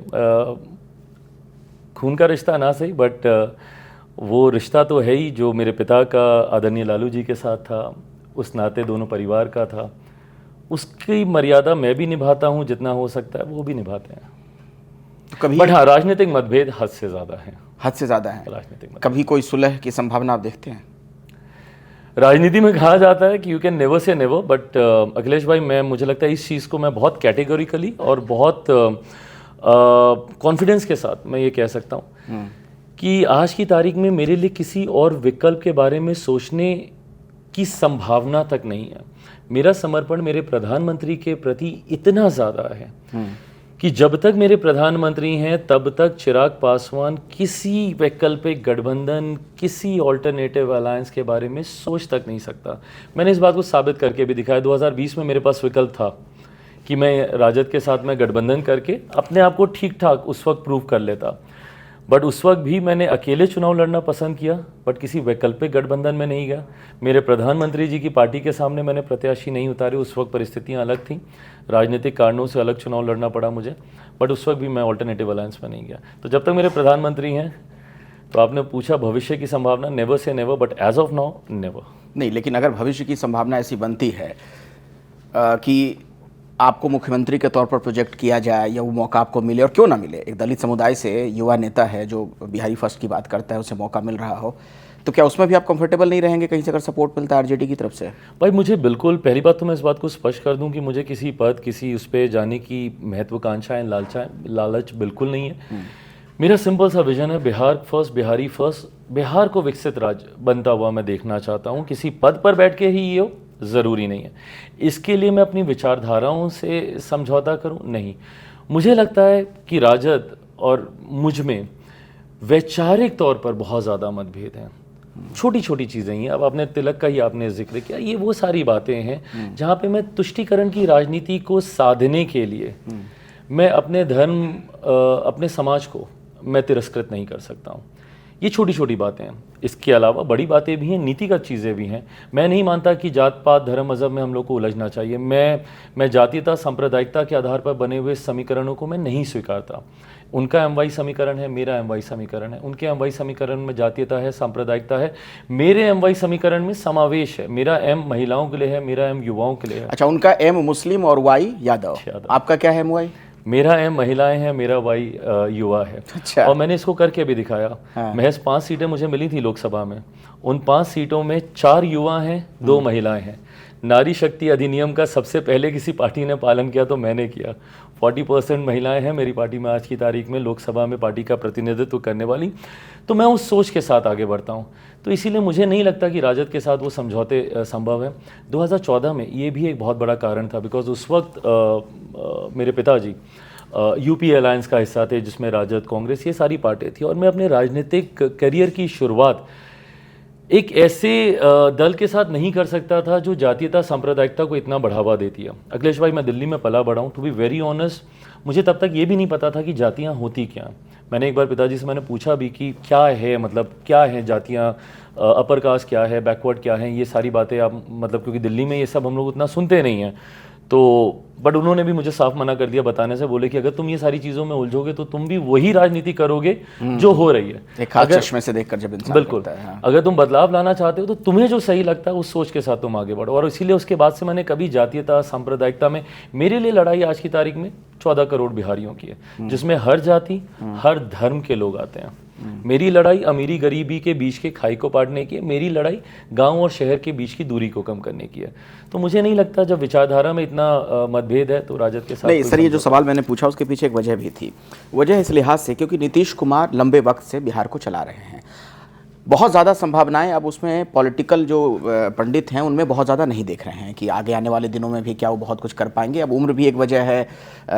खून का रिश्ता ना सही, बट वो रिश्ता तो है ही जो मेरे पिता का आदरणीय लालू जी के साथ था, उस नाते दोनों परिवार का था। उसकी मर्यादा मैं भी निभाता हूँ, जितना हो सकता है वो भी निभाते हैं। तो कभी, बट हाँ, राजनीतिक मतभेद हद से ज़्यादा है। हद से ज़्यादा है राजनीतिक मतभेद। कभी कोई सुलह की संभावना आप देखते हैं? राजनीति में कहा जाता है कि यू कैन नेवर से नेवर, बट अखिलेश भाई, मुझे लगता है इस चीज़ को मैं बहुत कैटेगोरिकली और बहुत कॉन्फिडेंस के साथ मैं ये कह सकता हूँ कि आज की तारीख में मेरे लिए किसी और विकल्प के बारे में सोचने की संभावना तक नहीं है। मेरा समर्पण मेरे प्रधानमंत्री के प्रति इतना ज़्यादा है कि जब तक मेरे प्रधानमंत्री हैं तब तक चिराग पासवान किसी वैकल्पिक गठबंधन, किसी ऑल्टरनेटिव अलायंस के बारे में सोच तक नहीं सकता। मैंने इस बात को साबित करके भी दिखाया। 2020 में मेरे पास विकल्प था कि मैं राजद के साथ में गठबंधन करके अपने आप को ठीक ठाक उस वक्त प्रूव कर लेता, बट उस वक्त भी मैंने अकेले चुनाव लड़ना पसंद किया, बट किसी वैकल्पिक गठबंधन में नहीं गया। मेरे प्रधानमंत्री जी की पार्टी के सामने मैंने प्रत्याशी नहीं उतारे, उस वक्त परिस्थितियां अलग थीं, राजनीतिक कारणों से अलग चुनाव लड़ना पड़ा मुझे, बट उस वक्त भी मैं ऑल्टरनेटिव अलायंस में नहीं गया। तो जब तक मेरे प्रधानमंत्री हैं, तो आपने पूछा भविष्य की संभावना, नेवर से never, but as of now never. नहीं, लेकिन अगर भविष्य की संभावना ऐसी बनती है कि आपको मुख्यमंत्री के तौर पर प्रोजेक्ट किया जाए या वो मौका आपको मिले, और क्यों ना मिले, एक दलित समुदाय से युवा नेता है जो बिहारी फर्स्ट की बात करता है, उसे मौका मिल रहा हो, तो क्या उसमें भी आप कंफर्टेबल नहीं रहेंगे कहीं से अगर सपोर्ट मिलता है आरजेडी की तरफ से? भाई मुझे बिल्कुल, पहली बात तो मैं इस बात को स्पष्ट कर दूं कि मुझे किसी पद, किसी उस पर जाने की महत्वाकांक्षाएं, लालच बिल्कुल नहीं है। मेरा सिंपल सा विजन है, बिहार फर्स्ट, बिहारी फर्स्ट, बिहार को विकसित राज्य बनता हुआ मैं देखना चाहता हूँ। किसी पद पर बैठ के ही ये हो ज़रूरी नहीं है, इसके लिए मैं अपनी विचारधाराओं से समझौता करूं, नहीं। मुझे लगता है कि राजद और मुझ में वैचारिक तौर पर बहुत ज़्यादा मतभेद हैं। छोटी छोटी चीज़ें ही, अब आपने तिलक का ही आपने जिक्र किया, ये वो सारी बातें हैं जहाँ पे मैं तुष्टीकरण की राजनीति को साधने के लिए मैं अपने धर्म, अपने समाज को मैं तिरस्कृत नहीं कर सकता हूँ। ये छोटी छोटी बातें हैं। इसके अलावा बड़ी बातें भी हैं, नीतिगत चीज़ें भी हैं। मैं नहीं मानता कि जात पात धर्म मज़हब में हम लोग को उलझना चाहिए। मैं जातीयता सांप्रदायिकता के आधार पर बने हुए समीकरणों को मैं नहीं स्वीकारता। उनका एमवाई समीकरण है, मेरा एमवाई समीकरण है। उनके एमवाई समीकरण में जातीयता है, सांप्रदायिकता है, मेरे एमवाई समीकरण में समावेश है। मेरा एम महिलाओं के लिए है, मेरा एम युवाओं के लिए है। अच्छा, उनका एम मुस्लिम और वाई यादव, आपका क्या है एम वाई? मेरा एम महिलाएं हैं, मेरा वाई युवा है। अच्छा। और मैंने इसको करके भी दिखाया। हाँ। महज 5 सीटें मुझे मिली थी लोकसभा में। उन 5 सीटों में 4 युवा हैं, 2 महिलाएं हैं। नारी शक्ति अधिनियम का सबसे पहले किसी पार्टी ने पालन किया तो मैंने किया। 40% महिलाएं हैं मेरी पार्टी में आज की तारीख में लोकसभा में पार्टी का प्रतिनिधित्व करने वाली। तो मैं उस सोच के साथ आगे बढ़ता हूं। तो इसीलिए मुझे नहीं लगता कि राजद के साथ वो समझौते संभव है। 2014 में ये भी एक बहुत बड़ा कारण था, बिकॉज उस वक्त मेरे पिताजी यूपी अलायंस का हिस्सा थे, जिसमें राजद, कांग्रेस, ये सारी पार्टियां थी। और मैं अपने राजनीतिक करियर की शुरुआत एक ऐसे दल के साथ नहीं कर सकता था जो जातीयता सांप्रदायिकता को इतना बढ़ावा देती है। अखिलेश भाई, मैं दिल्ली में पला बड़ा हूँ। टू बी वेरी ऑनेस्ट, मुझे तब तक ये भी नहीं पता था कि जातियाँ होती क्या। मैंने एक बार पिताजी से मैंने पूछा भी कि क्या है, मतलब क्या है जातियाँ, अपर कास्ट क्या है, बैकवर्ड क्या है, ये सारी बातें आप मतलब, क्योंकि दिल्ली में ये सब हम लोग उतना सुनते नहीं हैं। तो बट उन्होंने भी मुझे साफ मना कर दिया बताने से। बोले कि अगर तुम ये सारी चीज़ों में उलझोगे तो तुम भी वही राजनीति करोगे जो हो रही है। एक खास चश्मे से देखकर जब इंसान बिल्कुल देखता है, हाँ। अगर तुम बदलाव लाना चाहते हो तो तुम्हें जो सही लगता है उस सोच के साथ तुम आगे बढ़ो। और इसीलिए उसके बाद से मैंने कभी जातीयता सांप्रदायिकता में, मेरे लिए लड़ाई आज की तारीख में 14 करोड़ बिहारियों की है, जिसमें हर जाति हर धर्म के लोग आते हैं। मेरी लड़ाई अमीरी गरीबी के बीच के खाई को पाटने की है। मेरी लड़ाई गांव और शहर के बीच की दूरी को कम करने की है। तो मुझे नहीं लगता जब विचारधारा में इतना मतभेद है तो राजद के साथ नहीं सर, ये जो सवाल मैंने पूछा उसके पीछे एक वजह भी थी। वजह इस लिहाज से क्योंकि नीतीश कुमार लंबे वक्त से बिहार को चला रहे हैं। बहुत ज़्यादा संभावनाएं अब उसमें पॉलिटिकल जो पंडित हैं उनमें बहुत ज़्यादा नहीं देख रहे हैं कि आगे आने वाले दिनों में भी क्या वो बहुत कुछ कर पाएंगे। अब उम्र भी एक वजह है,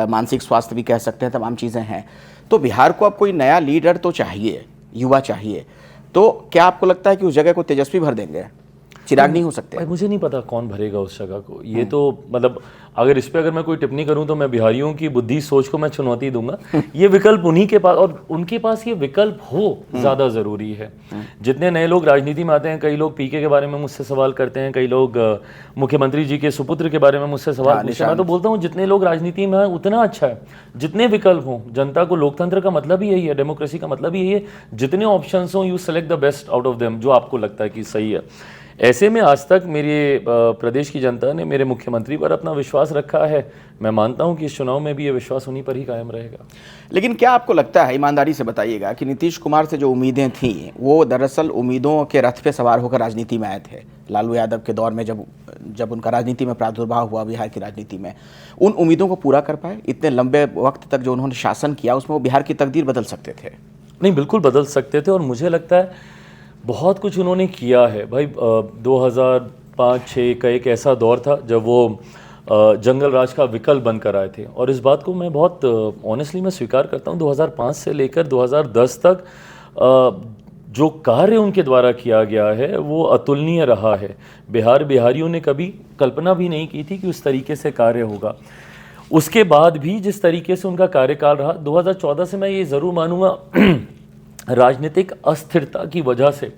मानसिक स्वास्थ्य भी कह सकते हैं, तमाम चीज़ें हैं। तो बिहार को अब कोई नया लीडर तो चाहिए, युवा चाहिए। तो क्या आपको लगता है कि उस जगह को तेजस्वी भर देंगे? चिराग नहीं हो सकते? भाई मुझे नहीं पता कौन भरेगा उस जगह को। ये तो मतलब अगर इस पे अगर मैं कोई टिप्पणी करूं तो मैं बिहारियों की बुद्धि सोच को मैं चुनौती दूंगा। ये विकल्प उन्हीं के पास, और उनके पास ये विकल्प हो ज़्यादा ज़रूरी है। जितने नए लोग राजनीति में आते हैं, कई लोग पीके के बारे में मुझसे सवाल करते हैं, कई लोग मुख्यमंत्री जी के सुपुत्र के बारे में मुझसे सवाल पूछते हैं। मैं तो बोलता हूँ जितने लोग राजनीति में हैं उतना अच्छा है, जितने विकल्प हों। जनता को लोकतंत्र का मतलब ही यही है, डेमोक्रेसी का मतलब ही यही है। जितने ऑप्शंस हों, you select the best out of them, जो आपको लगता है कि सही है। ऐसे में आज तक मेरे प्रदेश की जनता ने मेरे मुख्यमंत्री पर अपना विश्वास रखा है। मैं मानता हूं कि इस चुनाव में भी ये विश्वास उन्हीं पर ही कायम रहेगा। लेकिन क्या आपको लगता है, ईमानदारी से बताइएगा, कि नीतीश कुमार से जो उम्मीदें थीं वो दरअसल उम्मीदों के रथ पे सवार होकर राजनीति में आए थे? लालू यादव के दौर में जब उनका राजनीति में प्रादुर्भाव हुआ बिहार की राजनीति में, उन उम्मीदों को पूरा कर पाए? इतने लंबे वक्त तक जो उन्होंने शासन किया उसमें वो बिहार की तकदीर बदल सकते थे? नहीं, बिल्कुल बदल सकते थे। और मुझे लगता है बहुत कुछ उन्होंने किया है। भाई 2005-06 का एक ऐसा दौर था जब वो जंगल राज का विकल्प बनकर आए थे। और इस बात को मैं बहुत ऑनेस्टली मैं स्वीकार करता हूँ। 2005 से लेकर 2010 तक जो कार्य उनके द्वारा किया गया है वो अतुलनीय रहा है। बिहारियों ने कभी कल्पना भी नहीं की थी कि उस तरीके से कार्य होगा। उसके बाद भी जिस तरीके से उनका कार्यकाल रहा, 2014 से मैं ये ज़रूर मानूंगा राजनीतिक अस्थिरता की वजह से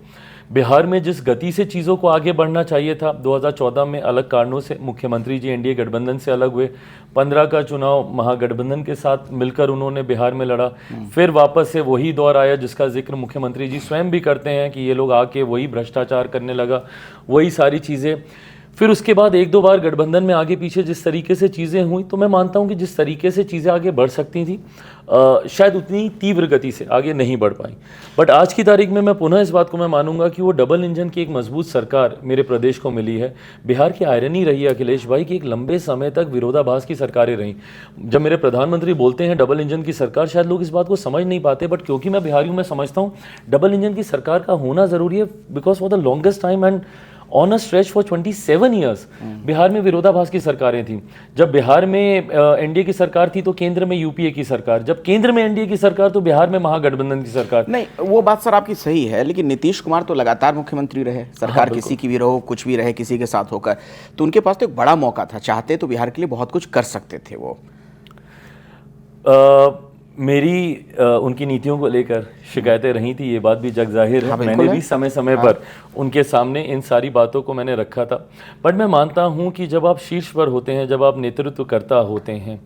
बिहार में जिस गति से चीज़ों को आगे बढ़ना चाहिए था, 2014 में अलग कारणों से मुख्यमंत्री जी एनडीए गठबंधन से अलग हुए। 15 का चुनाव महागठबंधन के साथ मिलकर उन्होंने बिहार में लड़ा। फिर वापस से वही दौर आया जिसका जिक्र मुख्यमंत्री जी स्वयं भी करते हैं कि ये लोग आके वही भ्रष्टाचार करने लगा, वही सारी चीज़ें। फिर उसके बाद 1-2 बार गठबंधन में आगे पीछे जिस तरीके से चीज़ें हुई, तो मैं मानता हूं कि जिस तरीके से चीज़ें आगे बढ़ सकती थी शायद उतनी तीव्र गति से आगे नहीं बढ़ पाई। बट आज की तारीख में मैं पुनः इस बात को मैं मानूंगा कि वो डबल इंजन की एक मजबूत सरकार मेरे प्रदेश को मिली है। बिहार की आयरनी रही है अखिलेश भाई कि एक लंबे समय तक विरोधाभास की सरकारें रहीं। जब मेरे प्रधानमंत्री बोलते हैं डबल इंजन की सरकार, शायद लोग इस बात को समझ नहीं पाते, बट क्योंकि मैं बिहारी हूँ मैं समझता हूँ डबल इंजन की सरकार का होना ज़रूरी है। Because for the longest time and on a stretch for 27 years Bihar में विरोधाभास की सरकारें थीं। जब बिहार में एनडीए की सरकार थी तो केंद्र में यूपीए की सरकार, जब केंद्र में एनडीए की सरकार तो बिहार में महागठबंधन की सरकार। नहीं, वो बात सर आपकी सही है, लेकिन नीतीश कुमार तो लगातार मुख्यमंत्री रहे, सरकार किसी की भी रहो, कुछ भी रहे, किसी के साथ होकर, तो उनके पास तो एक बड़ा मौका था। चाहते तो बिहार के लिए बहुत कुछ कर सकते थे वो। मेरी उनकी नीतियों को लेकर शिकायतें रही थी, ये बात भी जग जाहिर है। हाँ, बिल्कुल मैंने है। भी समय समय पर उनके सामने इन सारी बातों को मैंने रखा था। बट मैं मानता हूँ कि जब आप शीर्ष पर होते हैं, जब आप नेतृत्वकर्ता होते हैं,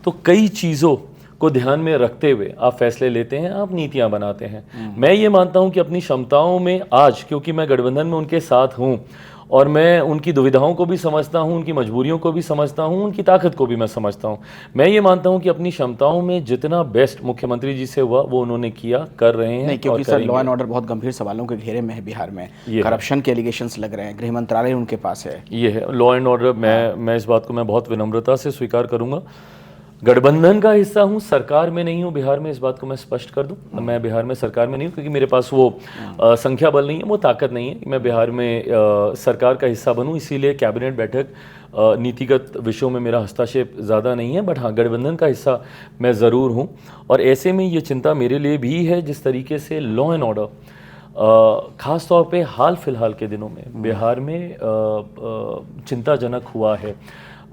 तो कई चीज़ों को ध्यान में रखते हुए आप फैसले लेते हैं, आप नीतियां बनाते हैं। मैं ये मानता हूं कि अपनी क्षमताओं में आज, क्योंकि मैं गठबंधन में उनके साथ हूं और मैं उनकी दुविधाओं को भी समझता हूं, उनकी मजबूरियों को भी समझता हूं, उनकी ताकत को भी मैं समझता हूं। मैं ये मानता हूं कि अपनी क्षमताओं में जितना बेस्ट मुख्यमंत्री जी से हुआ वो उन्होंने किया, कर रहे हैं। नहीं, क्योंकि और सर लॉ करेंगे। एंड ऑर्डर बहुत गंभीर सवालों के घेरे में है बिहार में। ये है। करप्शन के एलिगेशंस लग रहे हैं, गृह मंत्रालय उनके पास है। ये है लॉ एंड ऑर्डर। मैं इस बात को मैं बहुत विनम्रता से स्वीकार करूंगा। गठबंधन का हिस्सा हूं, सरकार में नहीं हूं बिहार में, इस बात को मैं स्पष्ट कर दूं। मैं बिहार में सरकार में नहीं हूं क्योंकि मेरे पास वो संख्या बल नहीं है, वो ताकत नहीं है कि मैं बिहार में सरकार का हिस्सा बनूं। इसीलिए कैबिनेट बैठक, नीतिगत विषयों में मेरा हस्तक्षेप ज़्यादा नहीं है। बट हाँ, गठबंधन का हिस्सा मैं ज़रूर हूँ। और ऐसे में ये चिंता मेरे लिए भी है, जिस तरीके से लॉ एंड ऑर्डर ख़ास तौर पे हाल फिलहाल के दिनों में बिहार में चिंताजनक हुआ है।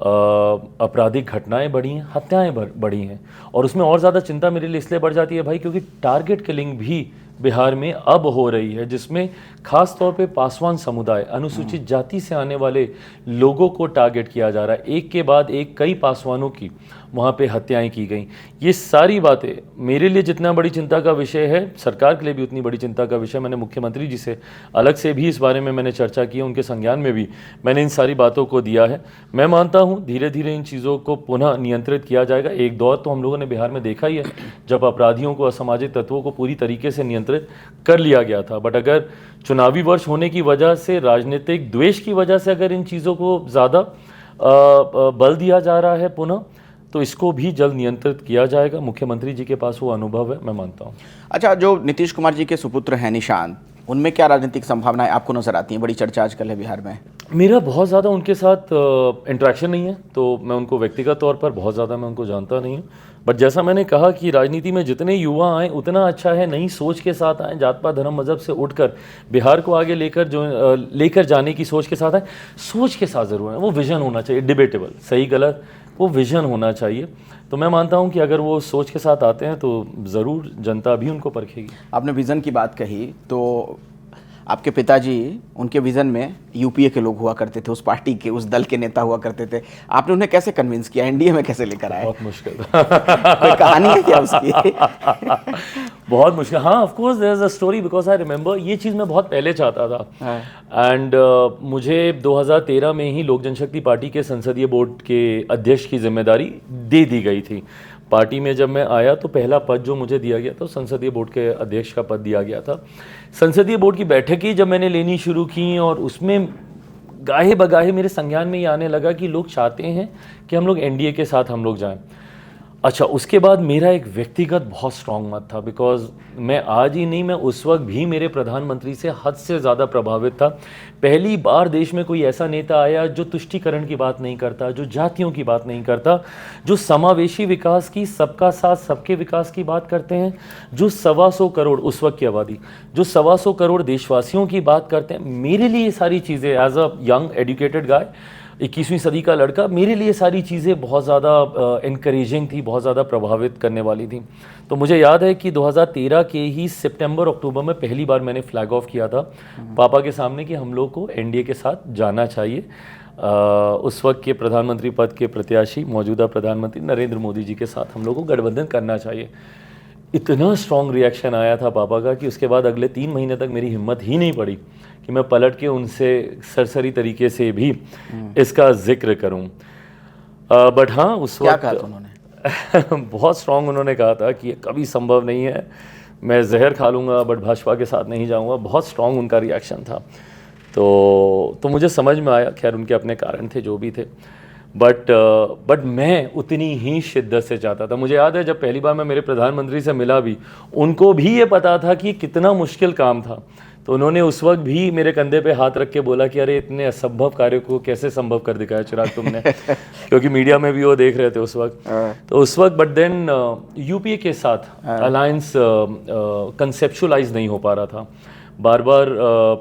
आपराधिक घटनाएं बढ़ी हैं, हत्याएं बढ़ी हैं। और उसमें और ज़्यादा चिंता मेरे लिए इसलिए बढ़ जाती है भाई, क्योंकि टारगेट किलिंग भी बिहार में अब हो रही है, जिसमें खास तौर पे पासवान समुदाय, अनुसूचित जाति से आने वाले लोगों को टारगेट किया जा रहा है। एक के बाद एक कई पासवानों की वहाँ पे हत्याएं की गई। ये सारी बातें मेरे लिए जितना बड़ी चिंता का विषय है, सरकार के लिए भी उतनी बड़ी चिंता का विषय। मैंने मुख्यमंत्री जी से अलग से भी इस बारे में मैंने चर्चा की है, उनके संज्ञान में भी मैंने इन सारी बातों को दिया है। मैं मानता हूँ धीरे धीरे इन चीज़ों को पुनः नियंत्रित किया जाएगा। एक दौर तो हम लोगों ने बिहार में देखा ही है जब अपराधियों को, असामाजिक तत्वों को पूरी तरीके से नियंत्रित कर लिया गया था। बट अगर चुनावी वर्ष होने की वजह से, राजनीतिक द्वेष की वजह से अगर इन चीज़ों को ज़्यादा बल दिया जा रहा है पुनः, तो इसको भी जल्द नियंत्रित किया जाएगा। मुख्यमंत्री जी के पास वो अनुभव है, मैं मानता हूँ। अच्छा, जो नीतीश कुमार जी के सुपुत्र हैं निशांत, उनमें क्या राजनीतिक संभावनाएं आपको नजर आती हैं? बड़ी चर्चा आजकल है बिहार में। मेरा बहुत ज़्यादा उनके साथ इंटरेक्शन नहीं है, तो मैं उनको व्यक्तिगत तौर पर बहुत ज़्यादा मैं उनको जानता नहीं हूँ। बट जैसा मैंने कहा कि राजनीति में जितने युवा आएँ उतना अच्छा है, नई सोच के साथ आएँ, जात पात धर्म मजहब से उठकर बिहार को आगे लेकर जाने की सोच के साथ आएँ। सोच के साथ ज़रूर है, वो विजन होना चाहिए, डिबेटेबल, सही गलत वो विजन होना चाहिए। तो मैं मानता हूं कि अगर वो सोच के साथ आते हैं तो ज़रूर जनता भी उनको परखेगी। आपने विज़न की बात कही, तो आपके पिताजी, उनके विज़न में यूपीए के लोग हुआ करते थे, उस पार्टी के, उस दल के नेता हुआ करते थे। आपने उन्हें कैसे कन्विंस किया, एनडीए में कैसे लेकर आए? बहुत मुश्किल कोई कहानी है क्या उसकी? बहुत मुश्किल। हाँ, of course there is a story, because I remember ये चीज़ मैं बहुत पहले चाहता था। एंड मुझे 2013 में ही लोक जनशक्ति पार्टी के संसदीय बोर्ड के अध्यक्ष की जिम्मेदारी दे दी गई थी। पार्टी में जब मैं आया तो पहला पद जो मुझे दिया गया था, संसदीय बोर्ड के अध्यक्ष का पद दिया गया था। संसदीय बोर्ड की बैठकें जब मैंने लेनी शुरू की और उसमें गाहे बगाहे मेरे संज्ञान में ये आने लगा कि लोग चाहते हैं कि हम लोग एनडीए के साथ हम लोग जाएं। अच्छा, उसके बाद मेरा एक व्यक्तिगत बहुत स्ट्रांग मत था, बिकॉज मैं आज ही नहीं, मैं उस वक्त भी मेरे प्रधानमंत्री से हद से ज़्यादा प्रभावित था। पहली बार देश में कोई ऐसा नेता आया जो तुष्टीकरण की बात नहीं करता, जो जातियों की बात नहीं करता, जो समावेशी विकास की, सबका साथ सबके विकास की बात करते हैं, जो 125 करोड़ उस वक्त की आबादी, जो 125 करोड़ देशवासियों की बात करते हैं। मेरे लिए ये सारी चीज़ें, एज अ यंग एजुकेटेड गाय, 21वीं सदी का लड़का, मेरे लिए सारी चीज़ें बहुत ज़्यादा इनकरेजिंग थी, बहुत ज़्यादा प्रभावित करने वाली थी। तो मुझे याद है कि 2013 के ही सितंबर अक्टूबर में पहली बार मैंने फ्लैग ऑफ किया था पापा के सामने कि हम लोग को एनडीए के साथ जाना चाहिए। उस वक्त के प्रधानमंत्री पद के प्रत्याशी, मौजूदा प्रधानमंत्री नरेंद्र मोदी जी के साथ हम लोग को गठबंधन करना चाहिए। इतना स्ट्रॉन्ग रिएक्शन आया था पापा का कि उसके बाद अगले 3 महीने तक मेरी हिम्मत ही नहीं पड़ी कि मैं पलट के उनसे सरसरी तरीके से भी इसका जिक्र करूं। बट हाँ, उस क्या वक्त कहा था उन्होंने? बहुत स्ट्रॉन्ग उन्होंने कहा था कि ये कभी संभव नहीं है, मैं जहर खा लूँगा बट भाजपा के साथ नहीं जाऊँगा। बहुत स्ट्रॉन्ग उनका रिएक्शन था। तो मुझे समझ में आया, खैर उनके अपने कारण थे जो भी थे, बट मैं उतनी ही शिद्दत से चाहता था। मुझे याद है जब पहली बार मैं मेरे प्रधानमंत्री से मिला भी, उनको भी ये पता था कि कितना मुश्किल काम था। तो उन्होंने उस वक्त भी मेरे कंधे पे हाथ रख के बोला कि अरे इतने असंभव कार्य को कैसे संभव कर दिखाया चिराग तुमने, क्योंकि मीडिया में भी वो देख रहे थे उस वक्त। तो उस वक्त बट देन यूपीए के साथ अलायंस कंसेप्चुअलाइज नहीं हो पा रहा था। बार बार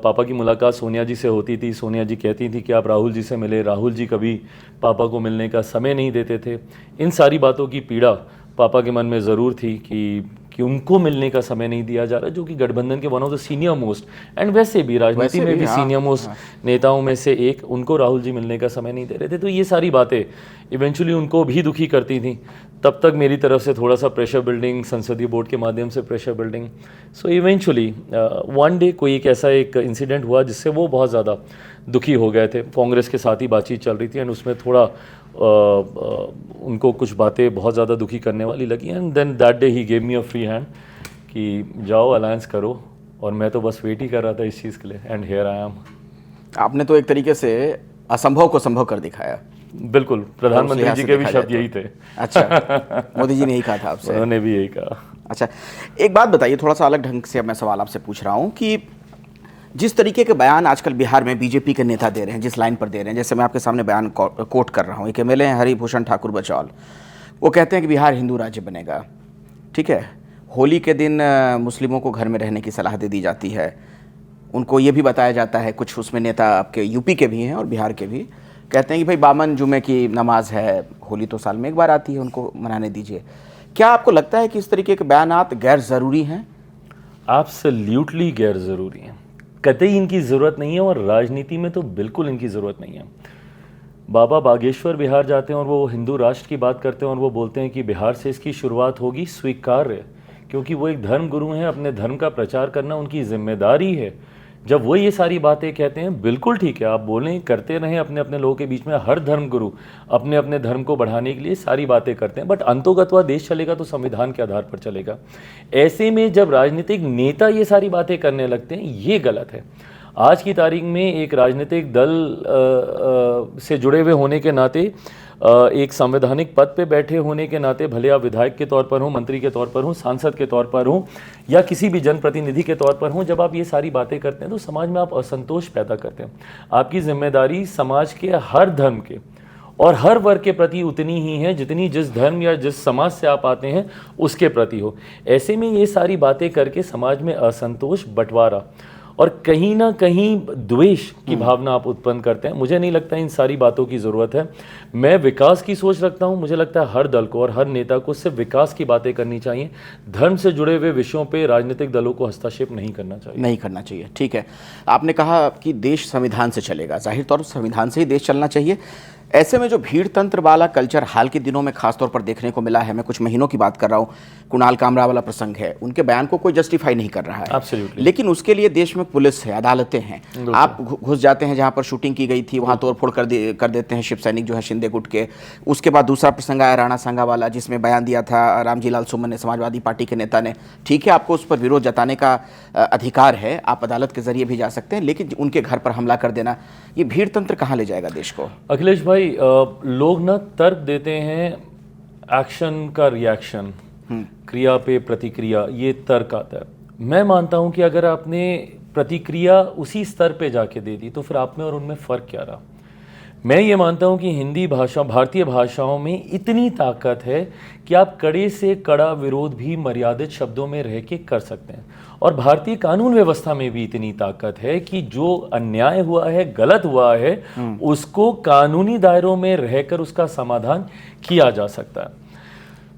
पापा की मुलाकात सोनिया जी से होती थी, सोनिया जी कहती थी कि आप राहुल जी से मिले, राहुल जी कभी पापा को मिलने का समय नहीं देते थे। इन सारी बातों की पीड़ा पापा के मन में ज़रूर थी कि उनको मिलने का समय नहीं दिया जा रहा, जो कि गठबंधन के one of the senior most and वैसे भी राजनीति में भी सीनियर मोस्ट नेताओं में से एक, उनको राहुल जी मिलने का समय नहीं दे रहे थे। तो ये सारी बातें इवेंचुअली उनको भी दुखी करती थी। तब तक मेरी तरफ से थोड़ा सा प्रेशर बिल्डिंग, संसदीय बोर्ड के माध्यम से pressure building. So eventually one day कोई एक ऐसा एक इंसिडेंट हुआ जिससे वो बहुत ज़्यादा दुखी हो गए थे। कांग्रेस के साथ ही बातचीत चल रही थी एंड उसमें थोड़ा उनको कुछ बातें बहुत ज़्यादा दुखी करने वाली लगी and then that day he gave me a free hand कि जाओ अलायंस करो, और मैं तो बस वेट ही कर रहा था इस चीज़ के लिए एंड हियर आई एम। आपने तो एक तरीके से असंभव को संभव कर दिखाया। बिल्कुल, प्रधानमंत्री जी के भी शब्द यही थे। अच्छा, मोदी जी ने यही कहा था आपसे? उन्होंने भी यही कहा। अच्छा, एक बात बताइए, थोड़ा सा अलग ढंग से अब मैं सवाल आपसे पूछ रहा हूँ कि जिस तरीके के बयान आजकल बिहार में बीजेपी के नेता दे रहे हैं, जिस लाइन पर दे रहे हैं, जैसे मैं आपके सामने बयान कोट कर रहा हूँ, एक एमएलए हैं हरिभूषण ठाकुर बचौल, वो कहते हैं कि बिहार हिंदू राज्य बनेगा। ठीक है, होली के दिन मुस्लिमों को घर में रहने की सलाह दे दी जाती है। उनको ये भी बताया जाता है, कुछ उसमें नेता आपके यूपी के भी हैं और बिहार के भी, कहते हैं कि भाई बामन जुमे की नमाज है, होली तो साल में एक बार आती है, उनको मनाने दीजिए। क्या आपको लगता है कि इस तरीके के बयानात गैर ज़रूरी हैं? एब्सोल्युटली गैर ज़रूरी हैं, कतई इनकी ज़रूरत नहीं है, और राजनीति में तो बिल्कुल इनकी ज़रूरत नहीं है। बाबा बागेश्वर बिहार जाते हैं और वो हिंदू राष्ट्र की बात करते हैं और वो बोलते हैं कि बिहार से इसकी शुरुआत होगी, स्वीकार्य, क्योंकि वो एक धर्म गुरु हैं, अपने धर्म का प्रचार करना उनकी जिम्मेदारी है। जब वो ये सारी बातें कहते हैं, बिल्कुल ठीक है, आप बोलें, करते रहें अपने अपने लोगों के बीच में। हर धर्म गुरु अपने अपने धर्म को बढ़ाने के लिए सारी बातें करते हैं, बट अंतोगत्वा देश चलेगा तो संविधान के आधार पर चलेगा। ऐसे में जब राजनीतिक नेता ये सारी बातें करने लगते हैं, ये गलत है। आज की तारीख में एक राजनीतिक दल से जुड़े हुए होने के नाते, एक संवैधानिक पद पे बैठे होने के नाते, भले आप विधायक के तौर पर हों, मंत्री के तौर पर हों, सांसद के तौर पर हों, या किसी भी जनप्रतिनिधि के तौर पर हों, जब आप ये सारी बातें करते हैं तो समाज में आप असंतोष पैदा करते हैं। आपकी जिम्मेदारी समाज के हर धर्म के और हर वर्ग के प्रति उतनी ही है जितनी जिस धर्म या जिस समाज से आप आते हैं उसके प्रति हो। ऐसे में ये सारी बातें करके समाज में असंतोष, बंटवारा और कहीं ना कहीं द्वेष की भावना आप उत्पन्न करते हैं। मुझे नहीं लगता इन सारी बातों की ज़रूरत है। मैं विकास की सोच रखता हूं। मुझे लगता है हर दल को और हर नेता को सिर्फ विकास की बातें करनी चाहिए। धर्म से जुड़े हुए विषयों पे राजनीतिक दलों को हस्तक्षेप नहीं करना चाहिए। ठीक है, आपने कहा कि देश संविधान से चलेगा, जाहिर तौर पर संविधान से ही देश चलना चाहिए। ऐसे में जो भीड़ तंत्र वाला कल्चर हाल के दिनों में खासतौर पर देखने को मिला है, मैं कुछ महीनों की बात कर रहा हूँ, कुणाल कामरा वाला प्रसंग है, उनके बयान को कोई जस्टिफाई नहीं कर रहा है। Absolutely. लेकिन उसके लिए देश में पुलिस है, अदालतें हैं। आप घुस जाते हैं जहाँ पर शूटिंग की गई थी, वहाँ तोड़फोड़ कर देते हैं शिव सैनिक जो है शिंदे गुट के। उसके बाद दूसरा प्रसंग आया राणा सांगा वाला, जिसमें बयान दिया था रामजी लाल सुमन ने, समाजवादी पार्टी के नेता ने। ठीक है, आपको उस पर विरोध जताने का अधिकार है, आप अदालत के जरिए भी जा सकते हैं, लेकिन उनके घर पर हमला कर देना, ये भीड़ तंत्र कहाँ ले जाएगा देश को? अखिलेश भाई, लोग ना तर्क देते हैं, एक्शन का रिएक्शन, क्रिया पे प्रतिक्रिया, ये तर्क आता है। मैं मानता हूं कि अगर आपने प्रतिक्रिया उसी स्तर पे जाके दे दी तो फिर आप में और उनमें फ़र्क क्या रहा। मैं ये मानता हूं कि हिंदी भाषा, भारतीय भाषाओं में इतनी ताकत है कि आप कड़े से कड़ा विरोध भी मर्यादित शब्दों में रह के कर सकते हैं, और भारतीय कानून व्यवस्था में भी इतनी ताकत है कि जो अन्याय हुआ है, गलत हुआ है, उसको कानूनी दायरों में रहकर उसका समाधान किया जा सकता है।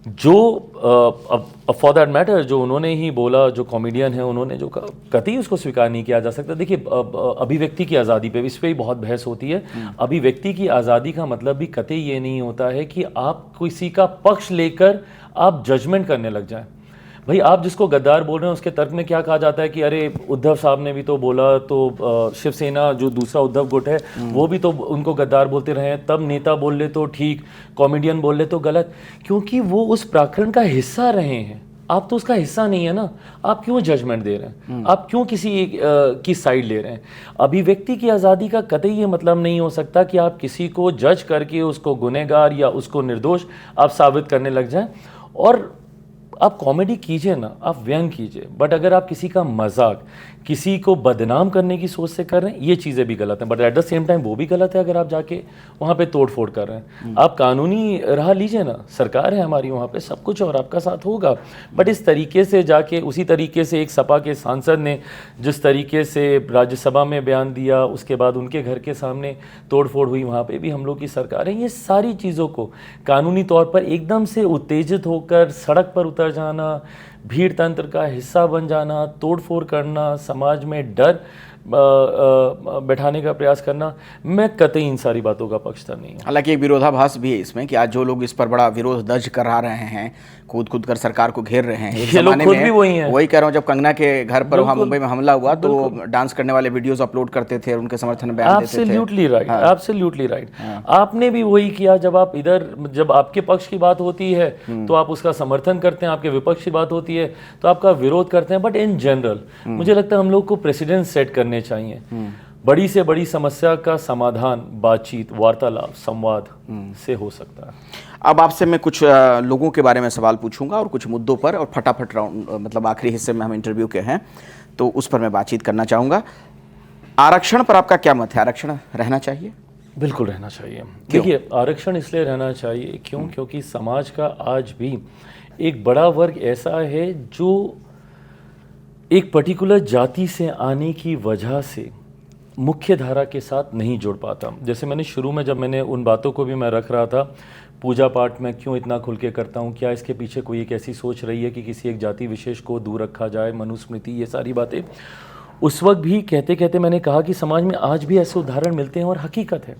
जो फॉर दैट मैटर जो उन्होंने ही बोला, जो कॉमेडियन है, उन्होंने जो कहा, कतई उसको स्वीकार नहीं किया जा सकता। देखिए, अभिव्यक्ति की आज़ादी पे इस पर ही बहुत बहस होती है। अभिव्यक्ति की आज़ादी का मतलब भी कतई ये नहीं होता है कि आप किसी का पक्ष लेकर आप जजमेंट करने लग जाएं। भाई, आप जिसको गद्दार बोल रहे हैं उसके तर्क में क्या कहा जाता है कि अरे उद्धव साहब ने भी तो बोला, तो शिवसेना जो दूसरा उद्धव गुट है वो भी तो उनको गद्दार बोलते रहे, तब नेता बोल ले तो ठीक, कॉमेडियन बोल ले तो गलत, क्योंकि वो उस प्रकरण का हिस्सा रहे हैं। आप तो उसका हिस्सा नहीं है ना, आप क्यों जजमेंट दे रहे हैं? आप क्यों किसी की साइड ले रहे हैं? अभिव्यक्ति की आज़ादी का कतई ये मतलब नहीं हो सकता कि आप किसी को जज करके उसको गुनहगार या उसको निर्दोष आप साबित करने लग जाएं। और आप कॉमेडी कीजिए ना, आप व्यंग कीजिए, बट अगर आप किसी का मजाक, किसी को बदनाम करने की सोच से कर रहे हैं, ये चीज़ें भी गलत हैं। But at the same time वो भी गलत है अगर आप जाके वहाँ पे तोड़ फोड़ कर रहे हैं। आप कानूनी राह लीजिए ना, सरकार है हमारी वहाँ पे, सब कुछ और आपका साथ होगा। बट इस तरीके से जाके, उसी तरीके से एक सपा के सांसद ने जिस तरीके से राज्यसभा में बयान दिया, उसके बाद उनके घर के सामने तोड़ फोड़ हुई, वहाँ पे भी हम लोग की सरकार है। ये सारी चीज़ों को कानूनी तौर पर एकदम से उत्तेजित होकर सड़क पर उतर जाना, भीड़ तंत्र का हिस्सा बन जाना, तोड़फोड़ करना, समाज में डर बैठाने का प्रयास करना, मैं कतई इन सारी बातों का पक्षधर नहीं हूँ। हालांकि एक विरोधाभास भी है इसमें कि आज जो लोग इस पर बड़ा विरोध दर्ज करा रहे हैं, कूद कर सरकार को घेर रहे हैं, एक ये लोग जमाने खुद में भी वही हैं। वही कह रहा हूँ, जब कंगना के घर पर वहाँ मुंबई में हमला हुआ तो डांस करने वाले वीडियोस अपलोड करते थे और उनके समर्थन में बयान देते थे। Absolutely right, absolutely right. आपने भी वही किया। जब आप इधर, जब आपके पक्ष की बात होती है तो आप उसका समर्थन करते हैं, आपके विपक्ष की बात होती है तो आपका विरोध करते हैं। बट इन जनरल मुझे लगता है हम लोग को प्रेसिडेंट सेट करने चाहिए। बड़ी से बड़ी समस्या का समाधान बातचीत, वार्तालाप, संवाद से हो सकता है। अब आपसे मैं कुछ लोगों के बारे में सवाल पूछूंगा और कुछ मुद्दों पर, और फटाफट राउंड, मतलब आखिरी हिस्से में हम इंटरव्यू के हैं तो उस पर मैं बातचीत करना चाहूँगा। आरक्षण पर आपका क्या मत है? आरक्षण रहना चाहिए? बिल्कुल रहना चाहिए। देखिए, आरक्षण इसलिए रहना चाहिए क्योंकि समाज का आज भी एक बड़ा वर्ग ऐसा है जो एक पर्टिकुलर जाति से आने की वजह से मुख्य धारा के साथ नहीं जुड़ पाता। जैसे मैंने शुरू में, जब मैंने उन बातों को भी मैं रख रहा था, पूजा पाठ में क्यों इतना खुल के करता हूँ, क्या इसके पीछे कोई एक ऐसी सोच रही है कि किसी एक जाति विशेष को दूर रखा जाए, मनुस्मृति, ये सारी बातें, उस वक्त भी कहते कहते मैंने कहा कि समाज में आज भी ऐसे उदाहरण मिलते हैं। और हकीकत है,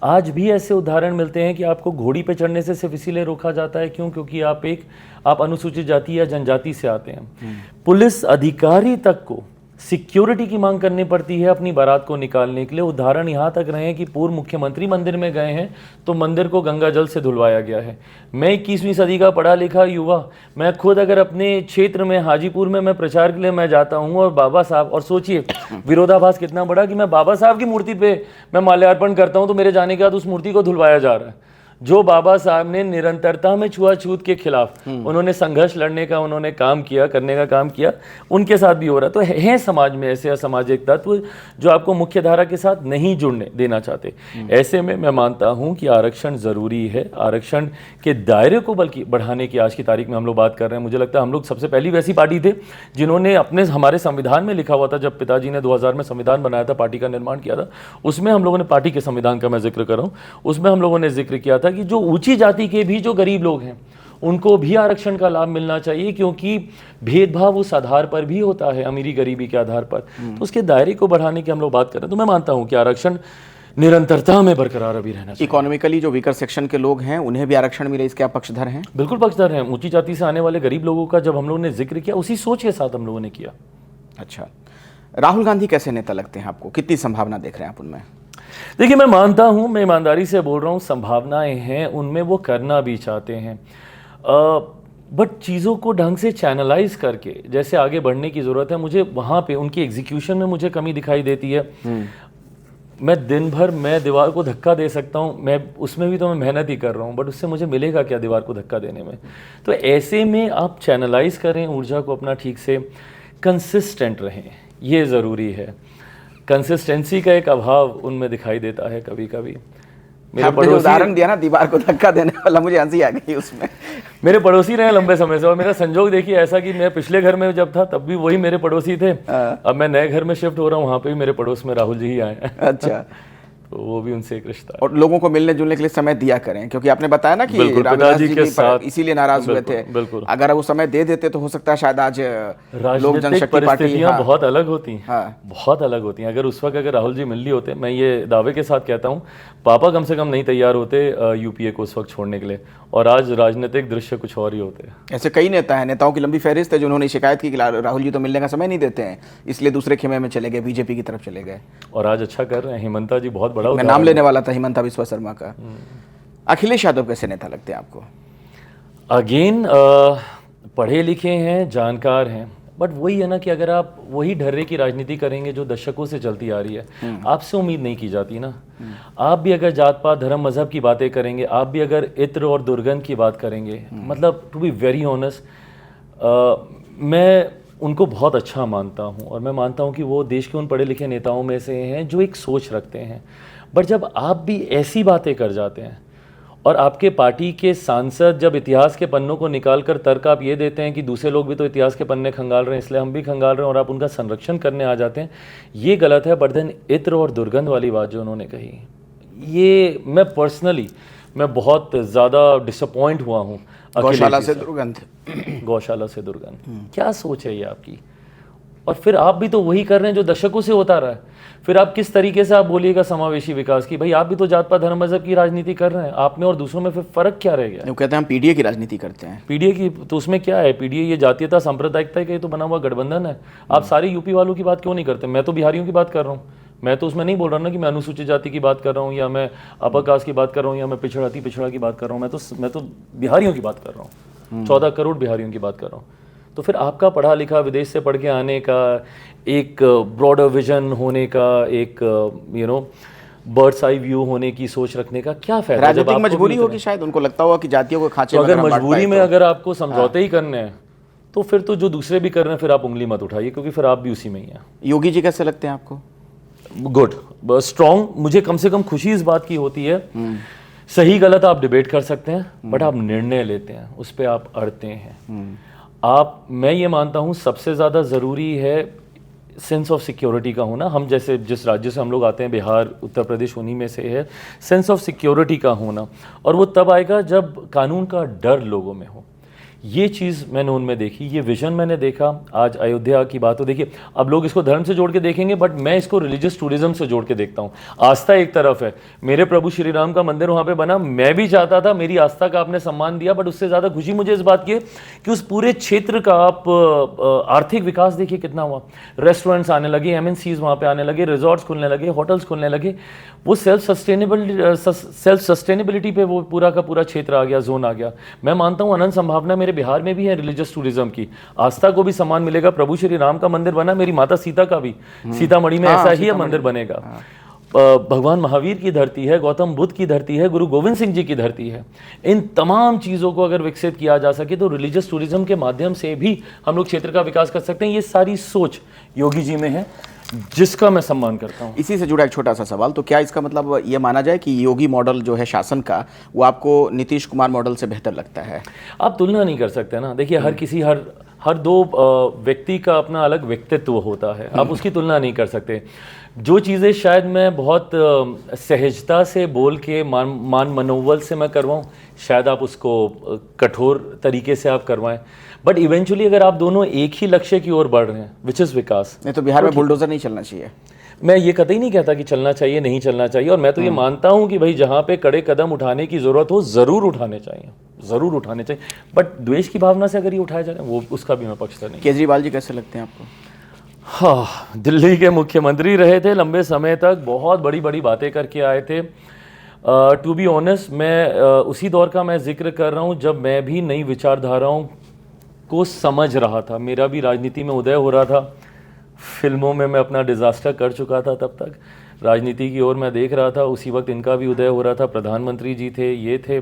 आज भी ऐसे उदाहरण मिलते हैं कि आपको घोड़ी पे चढ़ने से सिर्फ इसीलिए रोका जाता है क्योंकि आप अनुसूचित जाति या जनजाति से आते हैं। पुलिस अधिकारी तक को सिक्योरिटी की मांग करनी पड़ती है अपनी बारात को निकालने के लिए। उदाहरण यहाँ तक रहे हैं कि पूर्व मुख्यमंत्री मंदिर में गए हैं तो मंदिर को गंगा जल से धुलवाया गया है। मैं 21वीं सदी का पढ़ा लिखा युवा, मैं खुद अगर अपने क्षेत्र में हाजीपुर में मैं प्रचार के लिए मैं जाता हूँ और बाबा साहब, और सोचिए विरोधाभास कितना बड़ा कि मैं बाबा साहब की मूर्ति पे मैं माल्यार्पण करता हूँ तो मेरे जाने के बाद उस मूर्ति को धुलवाया जा रहा है। जो बाबा साहब ने निरंतरता में छुआछूत के खिलाफ उन्होंने संघर्ष लड़ने का उन्होंने काम किया, करने का काम किया, उनके साथ भी हो रहा। तो है समाज में ऐसे असामाजिक तत्व जो आपको मुख्य धारा के साथ नहीं जुड़ने देना चाहते। ऐसे में मैं मानता हूं कि आरक्षण ज़रूरी है। आरक्षण के दायरे को बल्कि बढ़ाने की आज की तारीख में हम लोग बात कर रहे हैं। मुझे लगता है हम लोग सबसे पहली वैसी पार्टी थे जिन्होंने हमारे संविधान में लिखा हुआ था, जब पिताजी ने 2000 में संविधान बनाया था, पार्टी का निर्माण किया था, उसमें हम लोगों ने, पार्टी के संविधान का मैं जिक्र कर रहा हूँ, उसमें हम लोगों ने जिक्र किया था कि जो ऊंची जाति के भी जो गरीब लोग हैं उनको भी आरक्षण का लाभ मिलना चाहिए, क्योंकि भेदभाव उस आधार पर भी होता है, अमीरी गरीबी के आधार पर। तो उसके दायरे को बढ़ाने की हम लोग बात कर रहे हैं। तो मैं मानता हूं कि आरक्षण निरंतरता में बरकरार अभी रहना चाहिए। इकोनॉमिकली जो वीकर सेक्शन के लोग हैं उन्हें भी आरक्षण मिले, इसके आप पक्षधर हैं? बिल्कुल पक्षधर हैं। ऊंची जाति से आने वाले गरीब लोगों का जब हम लोगों ने जिक्र किया, उसी सोच के साथ हम लोगों ने किया। अच्छा, राहुल गांधी कैसे नेता लगते हैं आपको? कितनी संभावना देख रहे हैं आप उनमें? देखिए, मैं मानता हूं, मैं ईमानदारी से बोल रहा हूं, संभावनाएं हैं उनमें, वो करना भी चाहते हैं, बट चीज़ों को ढंग से चैनलाइज करके जैसे आगे बढ़ने की ज़रूरत है। मुझे वहाँ पे उनकी एग्जीक्यूशन में मुझे कमी दिखाई देती है। मैं दिन भर मैं दीवार को धक्का दे सकता हूँ, मैं उसमें भी तो मैं मेहनत ही कर रहा हूँ, बट उससे मुझे मिलेगा क्या दीवार को धक्का देने में? तो ऐसे में आप चैनलाइज करें ऊर्जा को अपना, ठीक से कंसिस्टेंट रहें, ये ज़रूरी है। कंसिस्टेंसी का एक अभाव उनमें दिखाई देता है कभी कभी। मेरे पड़ोसी, उदाहरण दिया ना दीवार को धक्का देने वाला, मुझे हंसी आ गई उसमें। मेरे पड़ोसी रहे लंबे समय से, और मेरा संजोग देखिए ऐसा कि मैं पिछले घर में जब था तब भी वही मेरे पड़ोसी थे। अब मैं नए घर में शिफ्ट हो रहा हूँ, वहाँ पे भी मेरे पड़ोस में राहुल जी ही आए हैं। अच्छा। तो वो भी उनसे एक रिश्ता है। और लोगों को मिलने जुलने के लिए समय दिया करें, क्योंकि आपने बताया ना कि पिताजी के साथ इसीलिए नाराज हुए थे। बिल्कुल, अगर वो समय दे देते तो हो सकता है शायद आज लोक जनशक्ति पार्टी, बहुत अलग होती हैं, बहुत अलग होती हैं। अगर उस वक्त अगर राहुल जी मिल ली होते, मैं ये दावे के साथ कहता हूँ, पापा कम से कम नहीं तैयार होते यूपीए को उस वक्त छोड़ने के लिए, और आज राजनीतिक दृश्य कुछ और ही होते हैं। ऐसे कई नेता हैं, नेताओं की लंबी फहरिस्त है जिन्होंने शिकायत की कि राहुल जी तो मिलने का समय नहीं देते हैं, इसलिए दूसरे खेमे में चले गए, बीजेपी की तरफ चले गए, और आज अच्छा कर रहे हैं। हेमंता जी बहुत बड़ा, मैं नाम लेने वाला था हिमंता बिस्वा शर्मा का। अखिलेश यादव कैसे नेता लगते हैं आपको? अगेन पढ़े लिखे हैं, जानकार हैं, बट वही है ना कि अगर आप वही ढर्रे की राजनीति करेंगे जो दशकों से चलती आ रही है, आपसे उम्मीद नहीं की जाती ना। आप भी अगर जात पात धर्म मजहब की बातें करेंगे, आप भी अगर इत्र और दुर्गंध की बात करेंगे, मतलब टू बी वेरी ऑनेस्ट, मैं उनको बहुत अच्छा मानता हूँ और मैं मानता हूँ कि वो देश के उन पढ़े लिखे नेताओं में से हैं जो एक सोच रखते हैं। बट जब आप भी ऐसी बातें कर जाते हैं और आपके पार्टी के सांसद जब इतिहास के पन्नों को निकाल कर तर्क आप ये देते हैं कि दूसरे लोग भी तो इतिहास के पन्ने खंगाल रहे हैं इसलिए हम भी खंगाल रहे हैं, और आप उनका संरक्षण करने आ जाते हैं, ये गलत है। बट देन इत्र और दुर्गंध वाली बात जो उन्होंने कही, ये मैं बहुत ज़्यादा डिसअपॉइंट हुआ हूँ। गौशाला से दुर्गंध, गौशाला से दुर्गंध, क्या सोच है ये आपकी? और फिर आप भी तो वही कर रहे हैं जो दशकों से होता रहा है। फिर आप किस तरीके से आप बोलिएगा समावेशी विकास की? भाई आप भी तो जात पात धर्म मजहब की राजनीति कर रहे हैं, आप में और दूसरों में फिर फर्क क्या रह गया? वो कहते हैं हम पीडीए की राजनीति करते हैं। पीडीए की तो उसमें क्या है? पीडीए ये जातीयता सांप्रदायिकता का तो बना हुआ गठबंधन है। आप सारे यूपी वालों की बात क्यों नहीं करते? मैं तो बिहारियों की बात कर रहा हूँ। मैं तो उसमें नहीं बोल रहा ना कि मैं अनुसूचित जाति की बात कर रहा हूँ या मैं अपर कास्ट की बात कर रहा हूँ या मैं पिछड़ा की बात कर रहा हूँ। मैं तो बिहारियों की बात कर रहा हूँ, 14 करोड़ बिहारियों की बात कर रहा हूँ। तो फिर आपका पढ़ा लिखा विदेश से पढ़ के आने का, एक ब्रॉडर विजन होने का, एक बर्ड्स आई व्यू होने की सोच रखने का क्या फायदा? राजनीतिक मजबूरी होगी शायद, उनको लगता होगा कि जातियों को खांचे तो में अगर हम बांट मजबूरी पाए में तो। अगर आपको समझौते ही करने हैं तो फिर तो जो दूसरे भी कर रहे हैं फिर आप उंगली मत उठाइए, क्योंकि फिर आप भी उसी में ही हैं। योगी जी कैसे लगते हैं आपको? Good, strong. मुझे कम से कम खुशी इस बात की होती है, सही गलत आप डिबेट कर सकते हैं बट आप निर्णय लेते हैं, उस पर आप अड़ते हैं। मैं ये मानता हूँ सबसे ज़्यादा ज़रूरी है सेंस ऑफ सिक्योरिटी का होना। हम जैसे जिस राज्य से हम लोग आते हैं, बिहार उत्तर प्रदेश, उन्हीं में से है सेंस ऑफ सिक्योरिटी का होना। और वो तब आएगा जब कानून का डर लोगों में हो। ये चीज़ मैंने उनमें देखी, ये विजन मैंने देखा। आज अयोध्या की बात हो, देखिए अब लोग इसको धर्म से जोड़ के देखेंगे बट मैं इसको रिलीजियस टूरिज्म से जोड़ के देखता हूँ। आस्था एक तरफ है, मेरे प्रभु श्री राम का मंदिर वहाँ पे बना, मैं भी चाहता था, मेरी आस्था का आपने सम्मान दिया, बट उससे ज़्यादा खुशी मुझे इस बात की है कि उस पूरे क्षेत्र का आप आर्थिक विकास देखिए कितना हुआ। रेस्टोरेंट्स आने लगे, MNCs वहाँ पर आने लगे, रिजॉर्ट्स खुलने लगे, होटल्स खुलने लगे। वो सेल्फ सस्टेनेबिलिटी पे वो पूरा का पूरा क्षेत्र आ गया, जोन आ गया। मैं मानता हूँ अनंत संभावना मेरे बिहार में भी है रिलीजियस टूरिज्म की। आस्था को भी सम्मान मिलेगा। प्रभु श्री राम का मंदिर बना, मेरी माता सीता का भी सीतामढ़ी में ऐसा ही मंदिर बनेगा। भगवान महावीर की धरती है, गौतम बुद्ध की धरती है, गुरु गोविंद सिंह जी की धरती है। इन तमाम चीज़ों को अगर विकसित किया जा सके तो रिलीजियस टूरिज्म के माध्यम से भी हम लोग क्षेत्र का विकास कर सकते हैं। ये सारी सोच योगी जी में है, जिसका मैं सम्मान करता हूँ। इसी से जुड़ा एक छोटा सा सवाल, तो क्या इसका मतलब ये माना जाए कि योगी मॉडल जो है शासन का, वो आपको नीतीश कुमार मॉडल से बेहतर लगता है? आप तुलना नहीं कर सकते ना। देखिए हर दो व्यक्ति का अपना अलग व्यक्तित्व होता है, आप उसकी तुलना नहीं कर सकते। जो चीज़ें शायद मैं बहुत सहजता से बोल के मान मनोबल से मैं करवाऊँ, शायद आप उसको कठोर तरीके से आप करवाएं, बट इवेंचुअली अगर आप दोनों एक ही लक्ष्य की ओर बढ़ रहे हैं, विच इज़ विकास। नहीं तो बिहार में बुलडोजर नहीं चलना चाहिए। मैं ये कतई नहीं कहता कि चलना चाहिए, नहीं चलना चाहिए, और मैं तो ये मानता हूं कि भाई जहां पे कड़े कदम उठाने की जरूरत हो जरूर उठाने चाहिए, बट द्वेष की भावना से अगर ये उठाया जा रहा है वो उसका भी मैं पक्षधर नहीं। केजरीवाल जी कैसे लगते हैं आपको? हाँ, दिल्ली के मुख्यमंत्री रहे थे लंबे समय तक, बहुत बड़ी बड़ी बातें करके आए थे। टू बी ऑनेस्ट, मैं उसी दौर का मैं जिक्र कर रहा हूँ जब मैं भी नई विचारधाराओं को समझ रहा था, मेरा भी राजनीति में उदय हो रहा था। फिल्मों में मैं अपना डिज़ास्टर कर चुका था, तब तक राजनीति की ओर मैं देख रहा था। उसी वक्त इनका भी उदय हो रहा था, प्रधानमंत्री जी थे, ये थे,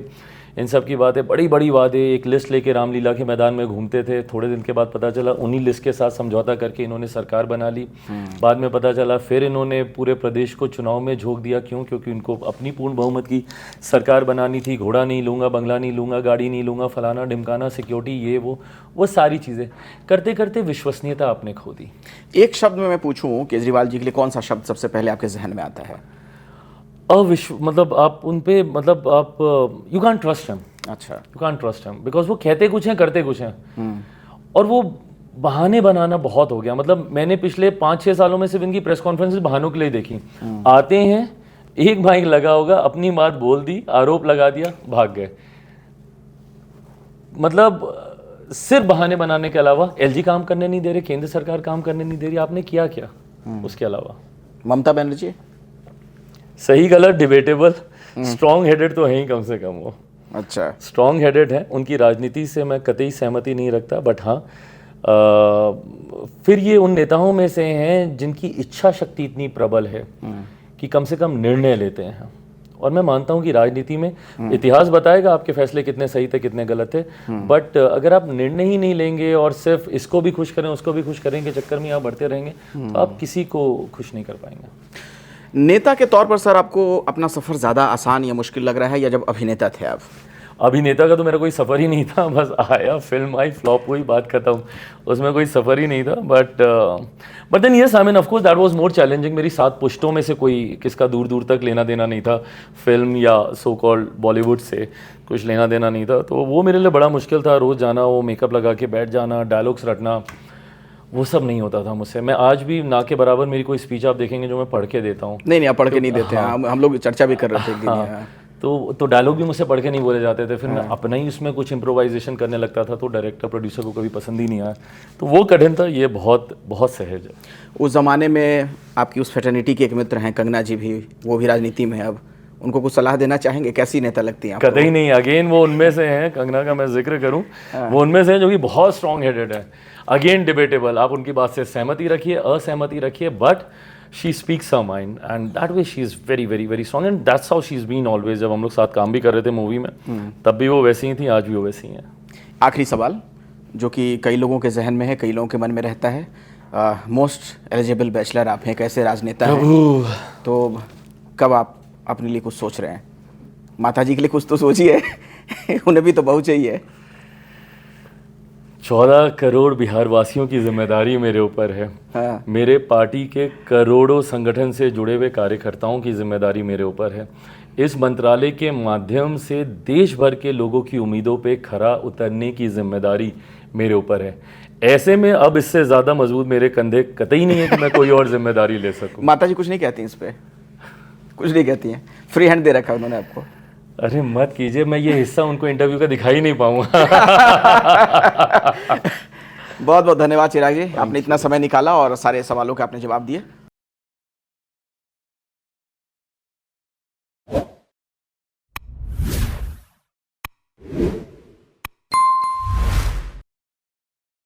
इन सब की बातें, बड़ी बड़ी वादे, एक लिस्ट लेके रामलीला के मैदान में घूमते थे। थोड़े दिन के बाद पता चला उन्हीं लिस्ट के साथ समझौता करके इन्होंने सरकार बना ली। बाद में पता चला फिर इन्होंने पूरे प्रदेश को चुनाव में झोंक दिया। क्यों? क्योंकि उनको अपनी पूर्ण बहुमत की सरकार बनानी थी। घोड़ा नहीं लूँगा, बंगला नहीं लूँगा, गाड़ी नहीं लूँगा, फलाना ढिमकाना, सिक्योरिटी, ये वो सारी चीज़ें करते करते विश्वसनीयता आपने खो दी। एक शब्द में मैं पूछूं केजरीवाल जी के लिए, कौन सा शब्द सबसे पहले आपके जहन में आता है? मतलब आप उन पे, मतलब आप यू कांट ट्रस्ट हिम। अच्छा, you can't trust him because वो कहते कुछ हैं, करते कुछ हैं, और वो बहाने बनाना बहुत हो गया। मतलब मैंने पिछले 5-6 सालों में सिर्फ इनकी प्रेस कॉन्फ्रेंस बहानों के लिए देखी। आते हैं, एक माइक लगा होगा, अपनी बात बोल दी, आरोप लगा दिया, भाग गए। मतलब सिर्फ बहाने बनाने के अलावा LG काम करने नहीं दे रहे, केंद्र सरकार काम करने नहीं दे रही, आपने किया क्या उसके अलावा? ममता बनर्जी सही गलत डिबेटेबल, स्ट्रॉन्ग हेडेड तो है ही कम से कम वो। अच्छा, स्ट्रॉन्ग हेडेड है, उनकी राजनीति से मैं कतई सहमति नहीं रखता, बट हाँ फिर ये उन नेताओं में से हैं जिनकी इच्छा शक्ति इतनी प्रबल है कि कम से कम निर्णय लेते हैं, और मैं मानता हूँ कि राजनीति में इतिहास बताएगा आपके फैसले कितने सही थे कितने गलत थे, बट अगर आप निर्णय ही नहीं लेंगे और सिर्फ इसको भी खुश करें उसको भी खुश करें के चक्कर में आप बढ़ते रहेंगे तो आप किसी को खुश नहीं कर पाएंगे। नेता के तौर पर सर आपको अपना सफ़र ज़्यादा आसान या मुश्किल लग रहा है या जब अभिनेता थे आप? अभिनेता का तो मेरा कोई सफ़र ही नहीं था, बस आया, फिल्म आई, फ्लॉप हुई, बात खत्म, उसमें कोई सफ़र ही नहीं था। But then yes, I mean of course that was more challenging. मेरी 7 पुश्तों में से कोई किसका दूर दूर तक लेना देना नहीं था, फिल्म या सो कॉल्ड बॉलीवुड से कुछ लेना देना नहीं था, तो वो मेरे लिए बड़ा मुश्किल था। रोज़ जाना, वो मेकअप लगा के बैठ जाना, डायलॉग्स रटना, वो सब नहीं होता था मुझसे। मैं आज भी ना के बराबर मेरी कोई स्पीच आप देखेंगे जो मैं पढ़ के देता हूँ। नहीं, आप पढ़ के नहीं देते हैं। हम लोग चर्चा भी कर रहे थे। हाँ, तो डायलॉग भी मुझसे पढ़ के नहीं बोले जाते थे, फिर मैं अपना ही उसमें कुछ इम्प्रोवाइजेशन करने लगता था, तो डायरेक्टर प्रोड्यूसर को कभी पसंद ही नहीं आया। तो वो कठिन था, ये बहुत बहुत सहज है। उस ज़माने में आपकी उस फ्रेटर्निटी के एक मित्र हैं कंगना जी भी, वो भी राजनीति में है अब, उनको कुछ सलाह देना चाहेंगे? कैसी नेता लगती हैं आपको? कतई नहीं, अगेन वो उनमें से हैं, कंगना का मैं जिक्र करूं, वो उनमें से हैं जो कि बहुत स्ट्रॉन्ग हेडेड है। अगेन डिबेटेबल, आप उनकी बात से सहमति रखिए, असहमति रखिए, but she speaks her mind and that way she is very very very strong and that's how she is been always. जब हम लोग साथ काम भी कर रहे थे मूवी में, तब भी वो वैसी ही थी, आज भी वो वैसी हैं। आखिरी सवाल जो कि कई लोगों के जहन में है, कई लोगों के मन में रहता है, मोस्ट एलिजिबल बैचलर आप हैं, कैसे राजनेता हैं, तो कब आप अपने लिए कुछ सोच रहे हैं? माता जी के लिए कुछ तो सोचिए उन्हें भी तो बहू चाहिए। 14 करोड़ बिहार वासियों की जिम्मेदारी मेरे ऊपर है। हाँ। मेरे पार्टी के करोड़ों संगठन से जुड़े हुए कार्यकर्ताओं की जिम्मेदारी मेरे ऊपर है। इस मंत्रालय के माध्यम से देश भर के लोगों की उम्मीदों पे खरा उतरने की जिम्मेदारी मेरे ऊपर है। ऐसे में अब इससे ज़्यादा मजबूत मेरे कंधे कतई नहीं है कि मैं कोई और जिम्मेदारी ले सकूं। माता जी कुछ नहीं कहती इस पे? कुछ नहीं कहती हैं? फ्री हैंड दे रखा है उन्होंने आपको? अरे मत कीजिए, मैं ये हिस्सा उनको इंटरव्यू का दिखाई नहीं पाऊंगा। बहुत बहुत धन्यवाद चिराग जी, आपने इतना समय निकाला और सारे सवालों के आपने जवाब दिए।